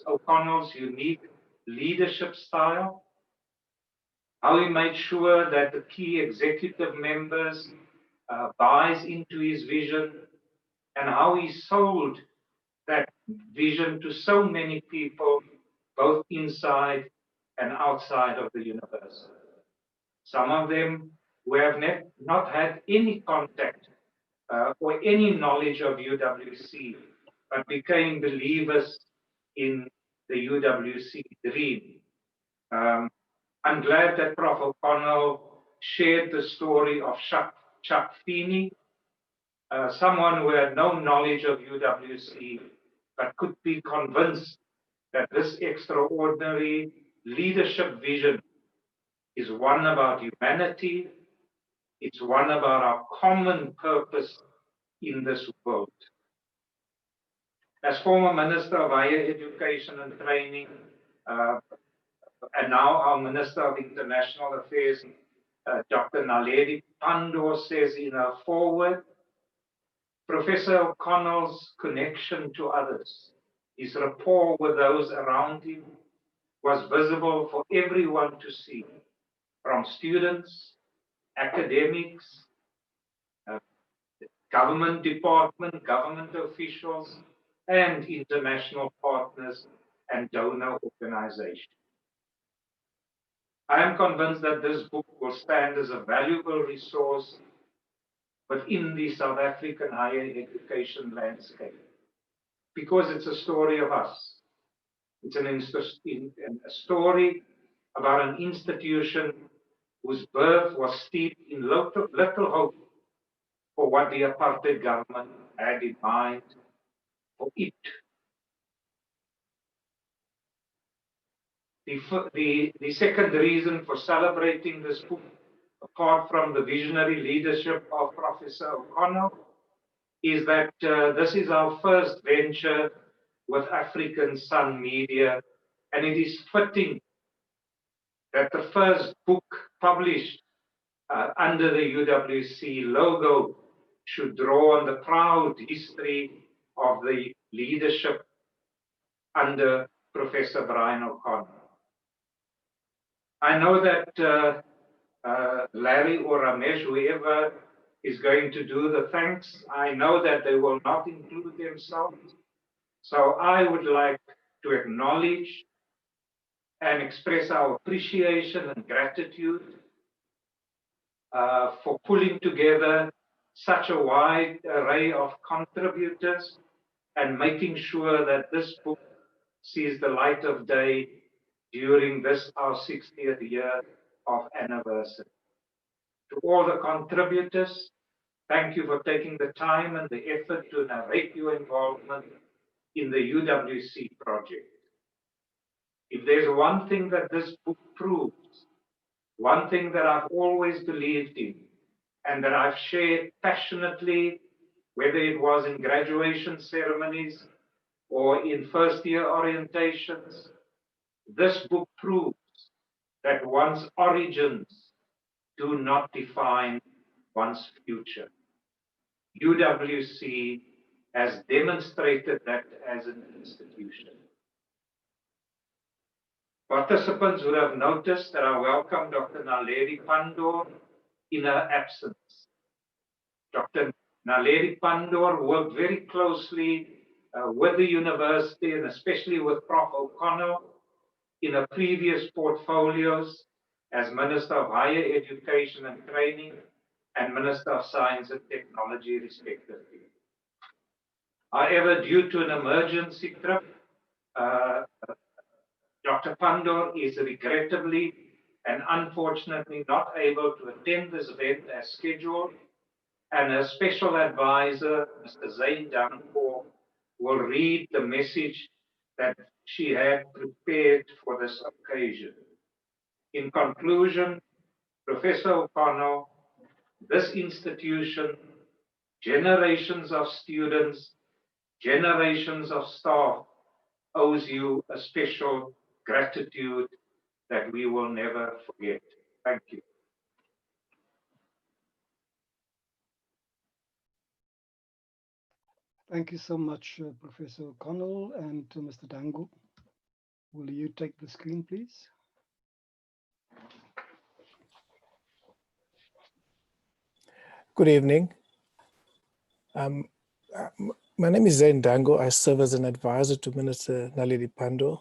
O'Connell's unique leadership style, how he made sure that the key executive members buys into his vision, and how he sold that vision to so many people, both inside and outside of the university. Some of them who have not had any contact or any knowledge of UWC, but became believers in the UWC dream. I'm glad that Prof. O'Connell shared the story of Chuck Feeney, someone who had no knowledge of UWC, but could be convinced that this extraordinary leadership vision is one about humanity, it's one about our common purpose in this world. As former Minister of Higher Education and Training, and now our Minister of International Affairs, Dr. Naledi Pandor says in her foreword, Professor O'Connell's connection to others, his rapport with those around him, was visible for everyone to see, from students, academics, government department, government officials, and international partners and donor organizations. I am convinced that this book will stand as a valuable resource within the South African higher education landscape, because it's a story of us. It's a story about an institution whose birth was steeped in little hope for what the apartheid government had in mind for it. The second reason for celebrating this book, apart from the visionary leadership of Professor O'Connell, is that this is our first venture with African Sun Media, and it is fitting that the first book published under the UWC logo should draw on the proud history of the leadership under Professor Brian O'Connell. I know that Larry or Ramesh, whoever is going to do the thanks, I know that they will not include themselves. So I would like to acknowledge and express our appreciation and gratitude for pulling together such a wide array of contributors and making sure that this book sees the light of day during this, our 60th year of anniversary. To all the contributors, thank you for taking the time and the effort to narrate your involvement in the UWC project. If there's one thing that this book proves, one thing that I've always believed in, and that I've shared passionately, whether it was in graduation ceremonies or in first-year orientations, this book proves that one's origins do not define one's future. UWC has demonstrated that as an institution. Participants would have noticed that I welcome Dr. Naledi Pandor in her absence. Dr. Naledi Pandor worked very closely with the university and especially with Prof. O'Connell in her previous portfolios as Minister of Higher Education and Training and Minister of Science and Technology, respectively. However, due to an emergency trip, Dr. Pandor is regrettably and unfortunately not able to attend this event as scheduled, and her special advisor, Mr. Zain Danko, will read the message that she had prepared for this occasion. In conclusion, Professor O'Connell, this institution, generations of students, generations of staff owes you a special gratitude that we will never forget. Thank you. Thank you so much, Professor O'Connell and Mr. Dango. Will you take the screen, please? Good evening. My name is Zain Dango. I serve as an advisor to Minister Naledi Pandor.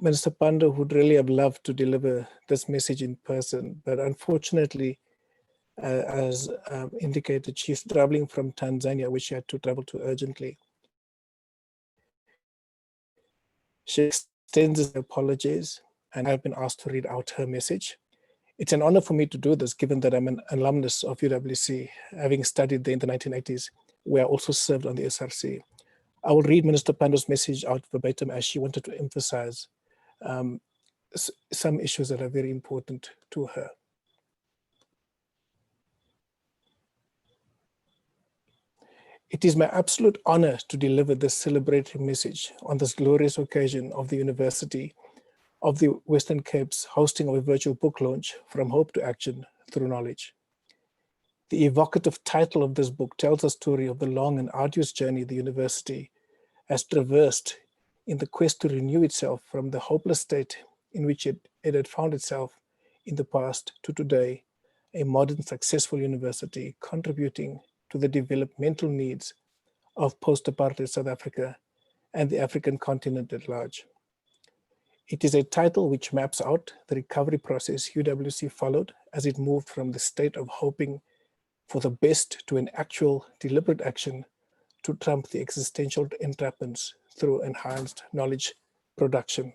Minister Pandor would really have loved to deliver this message in person, but unfortunately, as indicated, she's traveling from Tanzania, which she had to travel to urgently. She extends her apologies, and I've been asked to read out her message. It's an honor for me to do this, given that I'm an alumnus of UWC, having studied there in the 1980s, where I also served on the SRC. I will read Minister Pandor's message out verbatim as she wanted to emphasize some issues that are very important to her. It is my absolute honor to deliver this celebratory message on this glorious occasion of the University of the Western Cape's hosting of a virtual book launch, From Hope to Action Through Knowledge. The evocative title of this book tells a story of the long and arduous journey the university has traversed in the quest to renew itself from the hopeless state in which it had found itself in the past to today, a modern, successful university contributing to the developmental needs of post-apartheid South Africa and the African continent at large. It is a title which maps out the recovery process UWC followed as it moved from the state of hoping for the best to an actual deliberate action to trump the existential entrapments through enhanced knowledge production.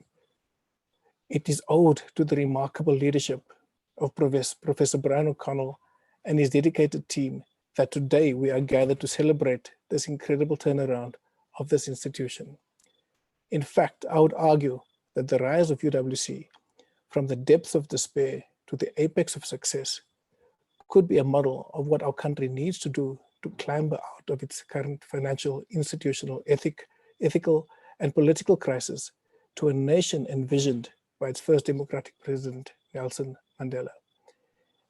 It is owed to the remarkable leadership of Professor Brian O'Connell and his dedicated team that today we are gathered to celebrate this incredible turnaround of this institution. In fact, I would argue that the rise of UWC from the depths of despair to the apex of success could be a model of what our country needs to do to climb out of its current financial, institutional, ethical, and political crisis to a nation envisioned by its first democratic president, Nelson Mandela.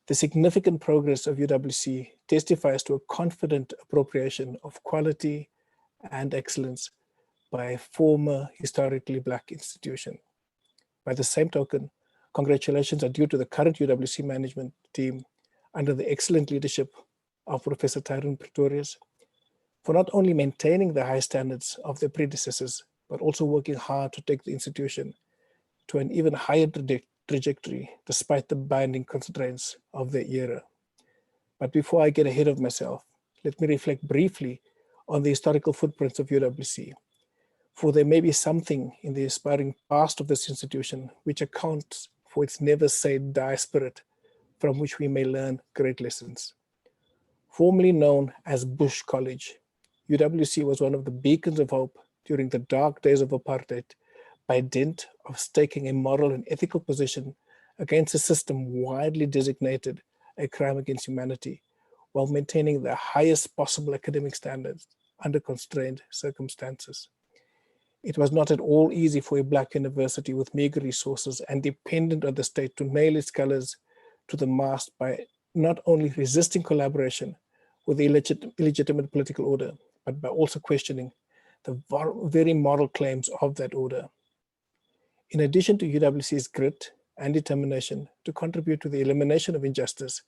The significant progress of UWC testifies to a confident appropriation of quality and excellence by a former historically Black institution. By the same token, congratulations are due to the current UWC management team under the excellent leadership of Professor Tyrone Pretorius for not only maintaining the high standards of their predecessors, but also working hard to take the institution to an even higher trajectory despite the binding constraints of the era. But before I get ahead of myself, let me reflect briefly on the historical footprints of UWC, for there may be something in the aspiring past of this institution which accounts for its never say die spirit, from which we may learn great lessons. Formerly known as Bush College, UWC was one of the beacons of hope during the dark days of apartheid by dint of staking a moral and ethical position against a system widely designated a crime against humanity, while maintaining the highest possible academic standards under constrained circumstances. It was not at all easy for a Black university with meager resources and dependent on the state to nail its colors to the mast by not only resisting collaboration with the illegitimate political order, but by also questioning the very moral claims of that order. In addition to UWC's grit and determination to contribute to the elimination of injustice,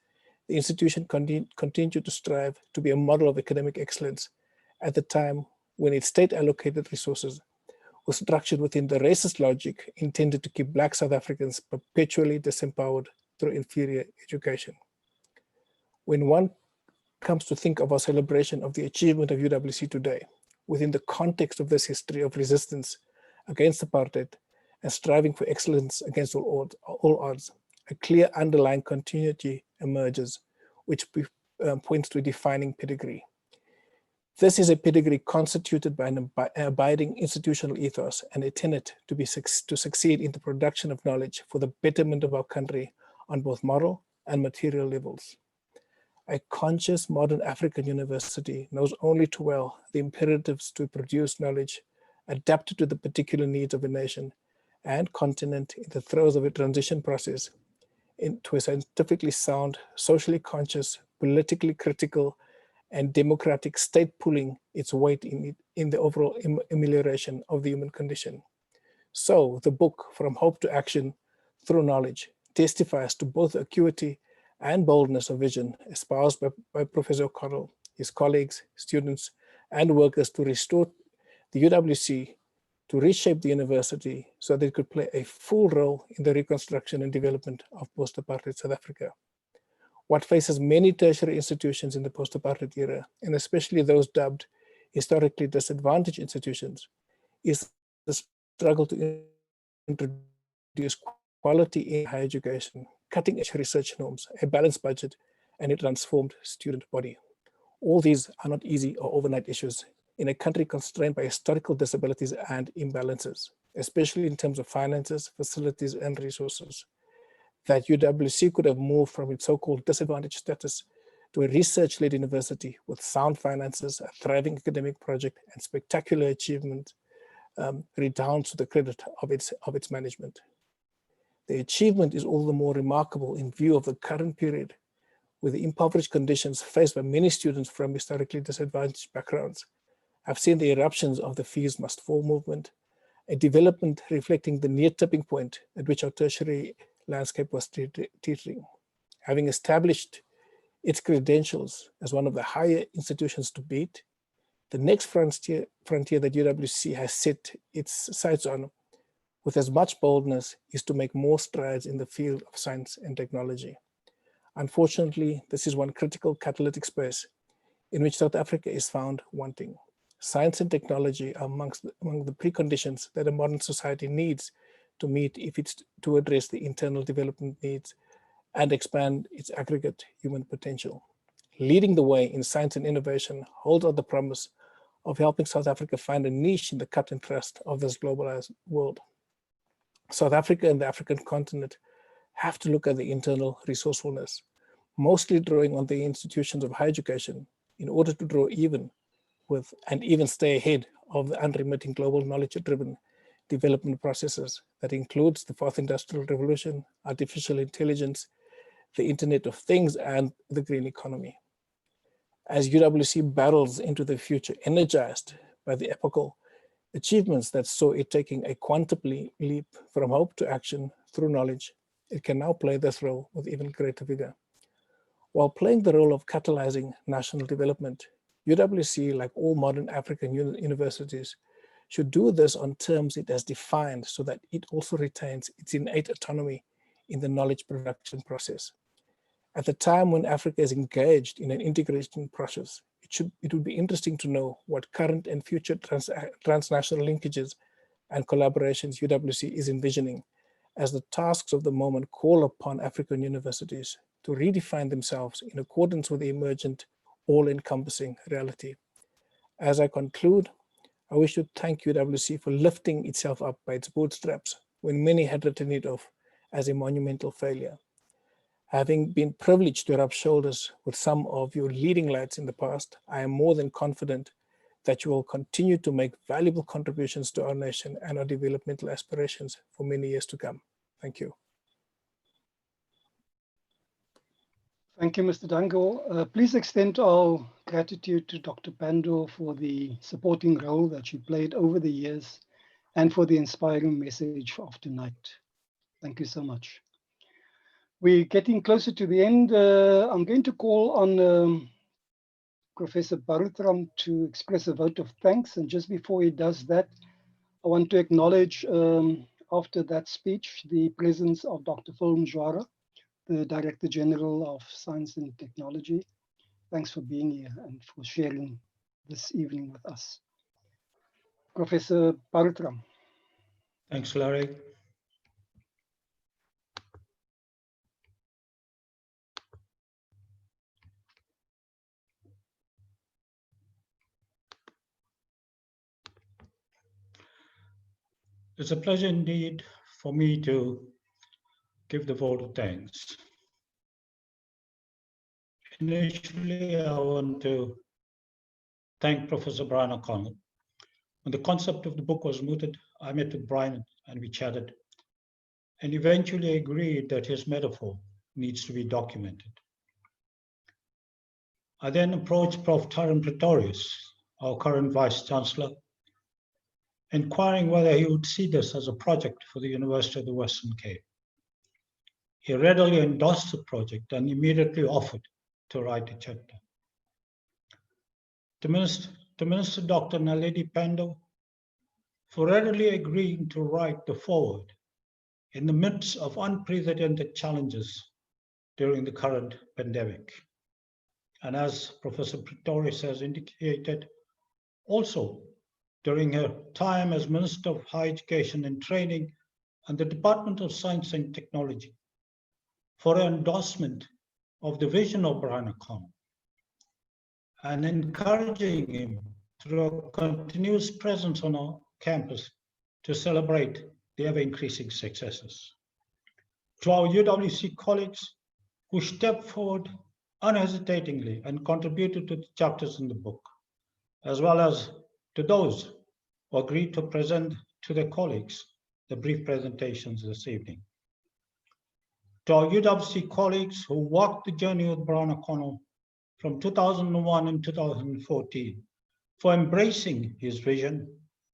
the institution continued to strive to be a model of academic excellence at the time when its state-allocated resources were structured within the racist logic intended to keep Black South Africans perpetually disempowered through inferior education. When one comes to think of our celebration of the achievement of UWC today, within the context of this history of resistance against apartheid and striving for excellence against all odds, a clear underlying continuity emerges, which points to a defining pedigree. This is a pedigree constituted by an abiding institutional ethos and a tenet to succeed in the production of knowledge for the betterment of our country on both moral and material levels. A conscious modern African university knows only too well the imperatives to produce knowledge adapted to the particular needs of a nation and continent in the throes of a transition process into a scientifically sound, socially conscious, politically critical, and democratic state pulling its weight in the overall amelioration of the human condition. So the book, From Hope to Action Through Knowledge, testifies to both the acuity and boldness of vision espoused by Professor O'Connell, his colleagues, students, and workers to restore the UWC, to reshape the university so that it could play a full role in the reconstruction and development of post-apartheid South Africa. What faces many tertiary institutions in the post-apartheid era, and especially those dubbed historically disadvantaged institutions, is the struggle to introduce quality in higher education, cutting-edge research norms, a balanced budget, and a transformed student body. All these are not easy or overnight issues in a country constrained by historical disabilities and imbalances, especially in terms of finances, facilities, and resources. That UWC could have moved from its so-called disadvantaged status to a research-led university with sound finances, a thriving academic project, and spectacular achievement redounds to the credit of its management. The achievement is all the more remarkable in view of the current period, with the impoverished conditions faced by many students from historically disadvantaged backgrounds have seen the eruptions of the fees must fall movement, a development reflecting the near tipping point at which our tertiary landscape was teetering. Having established its credentials as one of the higher institutions to beat, the next frontier that UWC has set its sights on with as much boldness is to make more strides in the field of science and technology. Unfortunately, this is one critical catalytic space in which South Africa is found wanting. Science and technology are among the preconditions that a modern society needs to meet if it's to address the internal development needs and expand its aggregate human potential. Leading the way in science and innovation holds out the promise of helping South Africa find a niche in the cut and thrust of this globalized world. South Africa and the African continent have to look at the internal resourcefulness, mostly drawing on the institutions of higher education in order to draw even with and even stay ahead of the unremitting global knowledge-driven development processes that includes the fourth industrial revolution, artificial intelligence, the Internet of Things, and the green economy. As UWC barrels into the future, energized by the epochal achievements that saw it taking a quantum leap from hope to action through knowledge, it can now play this role with even greater vigor. While playing the role of catalyzing national development, UWC, like all modern African universities, should do this on terms it has defined so that it also retains its innate autonomy in the knowledge production process. At the time when Africa is engaged in an integration process, it would be interesting to know what current and future transnational linkages and collaborations UWC is envisioning as the tasks of the moment call upon African universities to redefine themselves in accordance with the emergent, all-encompassing reality. As I conclude, I wish to thank UWC for lifting itself up by its bootstraps when many had written it off as a monumental failure. Having been privileged to rub shoulders with some of your leading lights in the past, I am more than confident that you will continue to make valuable contributions to our nation and our developmental aspirations for many years to come. Thank you. Thank you, Mr. Dango. Please extend our gratitude to Dr. Pandor for the supporting role that she played over the years and for the inspiring message of tonight. Thank you so much. We're getting closer to the end. I'm going to call on Professor Bharuthram to express a vote of thanks. And just before he does that, I want to acknowledge, after that speech, the presence of Dr. Phil Mjwara, the Director General of Science and Technology. Thanks for being here and for sharing this evening with us. Professor Bharuthram. Thanks, Larry. It's a pleasure indeed for me to give the vote of thanks. Initially, I want to thank Professor Brian O'Connell. When the concept of the book was mooted, I met with Brian and we chatted and eventually agreed that his metaphor needs to be documented. I then approached Prof. Tyrone Pretorius, our current Vice-Chancellor, inquiring whether he would see this as a project for the University of the Western Cape. He readily endorsed the project and immediately offered to write a chapter. To Minister Dr. Naledi Pandor for readily agreeing to write the foreword in the midst of unprecedented challenges during the current pandemic. And as Professor Pretorius has indicated, also during her time as Minister of Higher Education and Training and the Department of Science and Technology, for her endorsement of the vision of Brian O'Connell and encouraging him through a continuous presence on our campus to celebrate the ever-increasing successes. To our UWC colleagues who stepped forward unhesitatingly and contributed to the chapters in the book, as well as to those who agreed to present to their colleagues the brief presentations this evening. To our UWC colleagues who walked the journey with Brian O'Connell from 2001 and 2014 for embracing his vision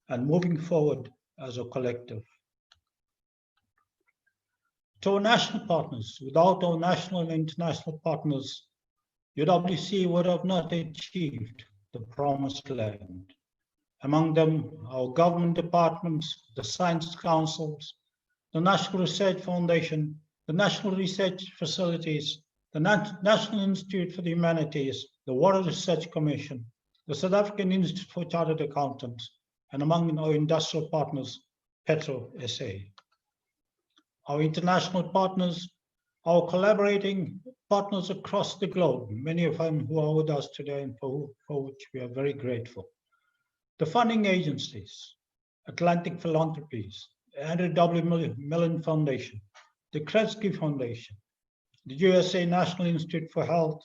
and moving forward as a collective. To our national partners, without our national and international partners, UWC would have not achieved the promised land. Among them, our government departments, the science councils, the National Research Foundation, the National Research Facilities, the National Institute for the Humanities, the Water Research Commission, the South African Institute for Chartered Accountants, and among our industrial partners, Petro SA. Our international partners, our collaborating partners across the globe, many of whom who are with us today and for which we are very grateful. The funding agencies, Atlantic Philanthropies, the Andrew W. Mellon Foundation, the Kresge Foundation, the USA National Institute for Health,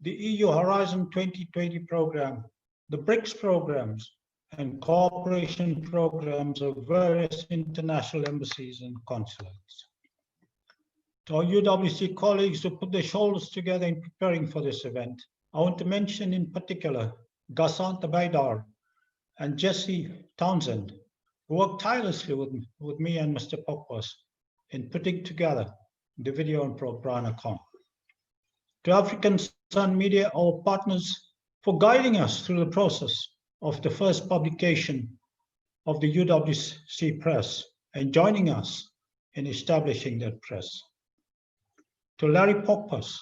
the EU Horizon 2020 program, the BRICS programs, and cooperation programs of various international embassies and consulates. To our UWC colleagues who put their shoulders together in preparing for this event, I want to mention in particular Gasant Baidar and Jesse Townsend, who worked tirelessly with me and Mr. Pokpas in putting together the video on Brian O'Connell. To African Sun Media, our partners, for guiding us through the process of the first publication of the UWC press and joining us in establishing that press. To Larry Pokpas,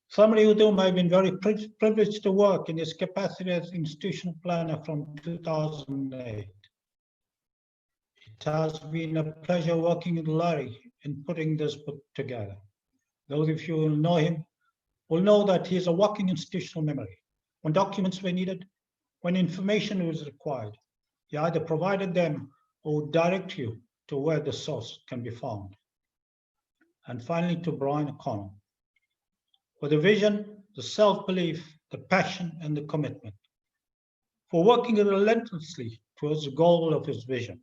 somebody with whom I've been very privileged to work in his capacity as institutional planner from 2008. It has been a pleasure working with Larry in putting this book together. Those of you who know him will know that he is a walking institutional memory. When documents were needed, when information was required, he either provided them or would direct you to where the source can be found. And finally, to Brian O'Connell, for the vision, the self-belief, the passion, and the commitment, for working relentlessly towards the goal of his vision.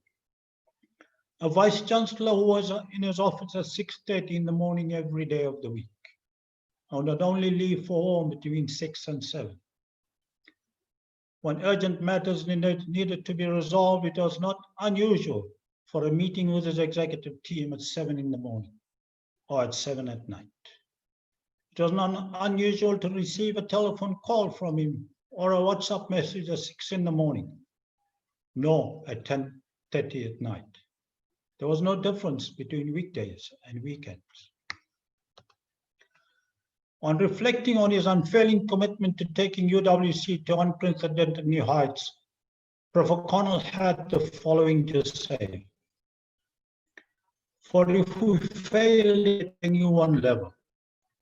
A Vice-Chancellor who was in his office at 6:30 in the morning every day of the week, and would only leave for home between 6 and 7. When urgent matters needed to be resolved, it was not unusual for a meeting with his executive team at 7 in the morning or at 7 at night. It was not unusual to receive a telephone call from him or a WhatsApp message at 6 in the morning, nor at 10:30 at night. There was no difference between weekdays and weekends. On reflecting on his unfailing commitment to taking UWC to unprecedented new heights, Prof. O'Connell had the following to say: for if we failed at a new one level,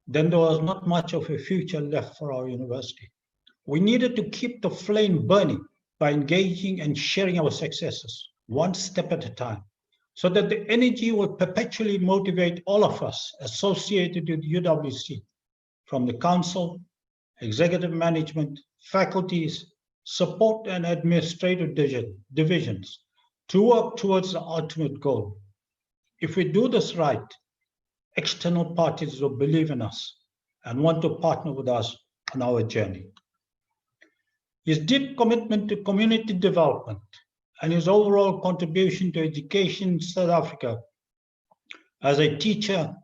then there was not much of a future left for our university. We needed to keep the flame burning by engaging and sharing our successes, one step at a time, so that the energy will perpetually motivate all of us associated with UWC, from the council, executive management, faculties, support and administrative divisions, to work towards the ultimate goal. If we do this right, external parties will believe in us and want to partner with us on our journey. His deep commitment to community development and his overall contribution to education in South Africa as a teacher,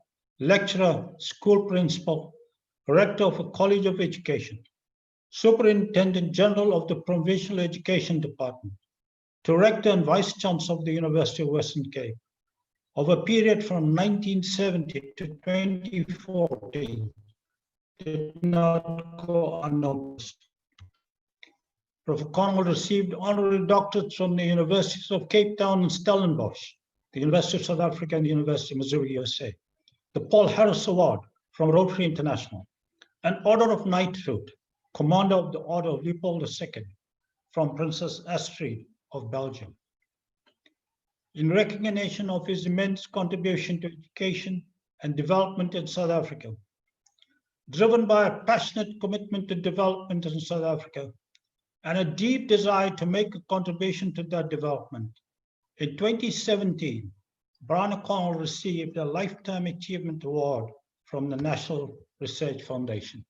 lecturer, school principal, rector of a college of education, superintendent general of the provincial education department, director and vice chancellor of the University of Western Cape, over a period from 1970 to 2014, did not go unnoticed. Prof. O'Connell received honorary doctorates from the Universities of Cape Town and Stellenbosch, the University of South Africa and the University of Missouri, USA, the Paul Harris Award from Rotary International, an Order of Knighthood, Commander of the Order of Leopold II from Princess Astrid of Belgium. In recognition of his immense contribution to education and development in South Africa, driven by a passionate commitment to development in South Africa and a deep desire to make a contribution to that development, in 2017, Brian O'Connell received a Lifetime Achievement Award from the National Research Foundation.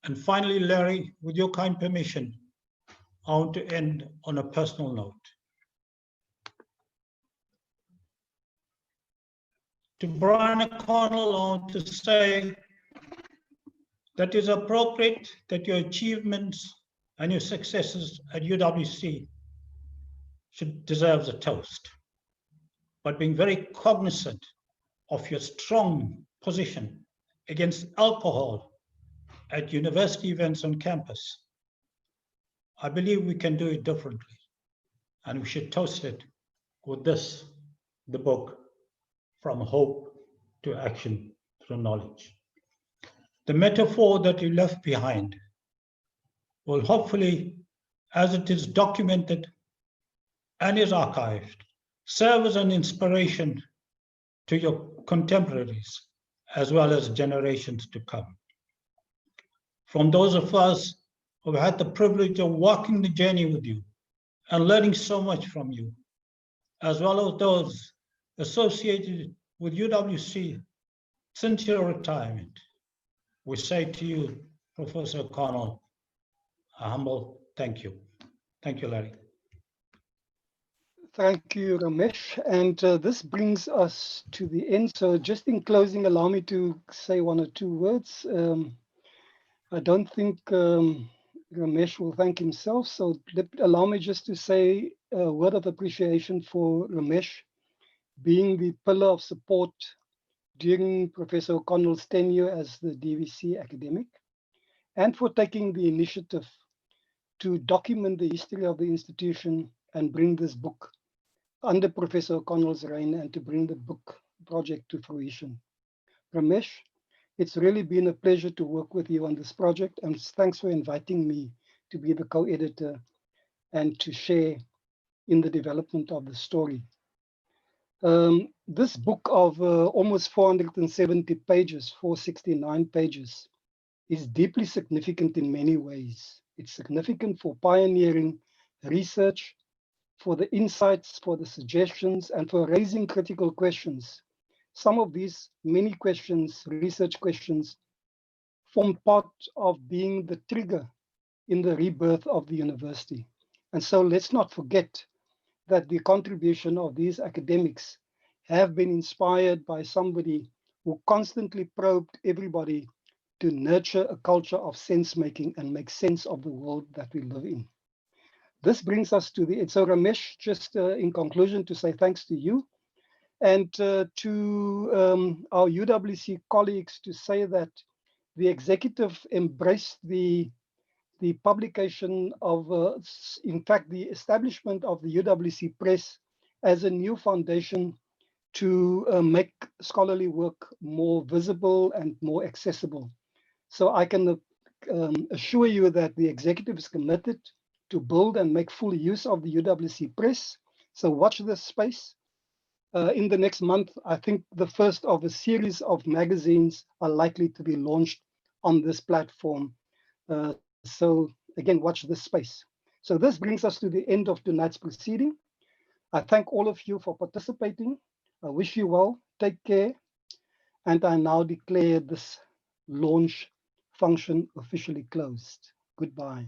And finally, Larry, with your kind permission, I want to end on a personal note. To Brian O'Connell, I want to say that is appropriate that your achievements and your successes at UWC should deserve a toast, but being very cognizant of your strong position against alcohol at university events on campus. I believe we can do it differently, and we should toast it with this, the book, From Hope to Action Through Knowledge. The metaphor that you left behind will hopefully, as it is documented and is archived, serve as an inspiration to your contemporaries as well as generations to come. From those of us who have had the privilege of walking the journey with you and learning so much from you, as well as those associated with UWC since your retirement, we say to you, Professor O'Connell, a humble thank you. Thank you, Larry. Thank you, Ramesh. And this brings us to the end. So just in closing, allow me to say one or two words. I don't think Ramesh will thank himself. So allow me just to say a word of appreciation for Ramesh being the pillar of support during Professor O'Connell's tenure as the DVC academic, and for taking the initiative to document the history of the institution and bring this book under Professor O'Connell's reign and to bring the book project to fruition. Ramesh, it's really been a pleasure to work with you on this project, and thanks for inviting me to be the co-editor and to share in the development of the story. This book of almost 470 pages, 469 pages, is deeply significant in many ways. It's significant for pioneering research, for the insights, for the suggestions, and for raising critical questions. Some of these many questions, research questions, form part of being the trigger in the rebirth of the university. And so let's not forget that the contribution of these academics have been inspired by somebody who constantly probed everybody to nurture a culture of sense-making and make sense of the world that we live in. This brings us to the end. So Ramesh, just in conclusion, to say thanks to you and to our UWC colleagues, to say that the executive embraced the publication of, in fact, the establishment of the UWC Press as a new foundation to make scholarly work more visible and more accessible. So I can assure you that the executive is committed to build and make full use of the UWC Press. So watch this space. In the next month, I think the first of a series of magazines are likely to be launched on this platform. So again, watch this space. So this brings us to the end of tonight's proceeding. I thank all of you for participating. I wish you well, take care. And I now declare this launch function officially closed. Goodbye.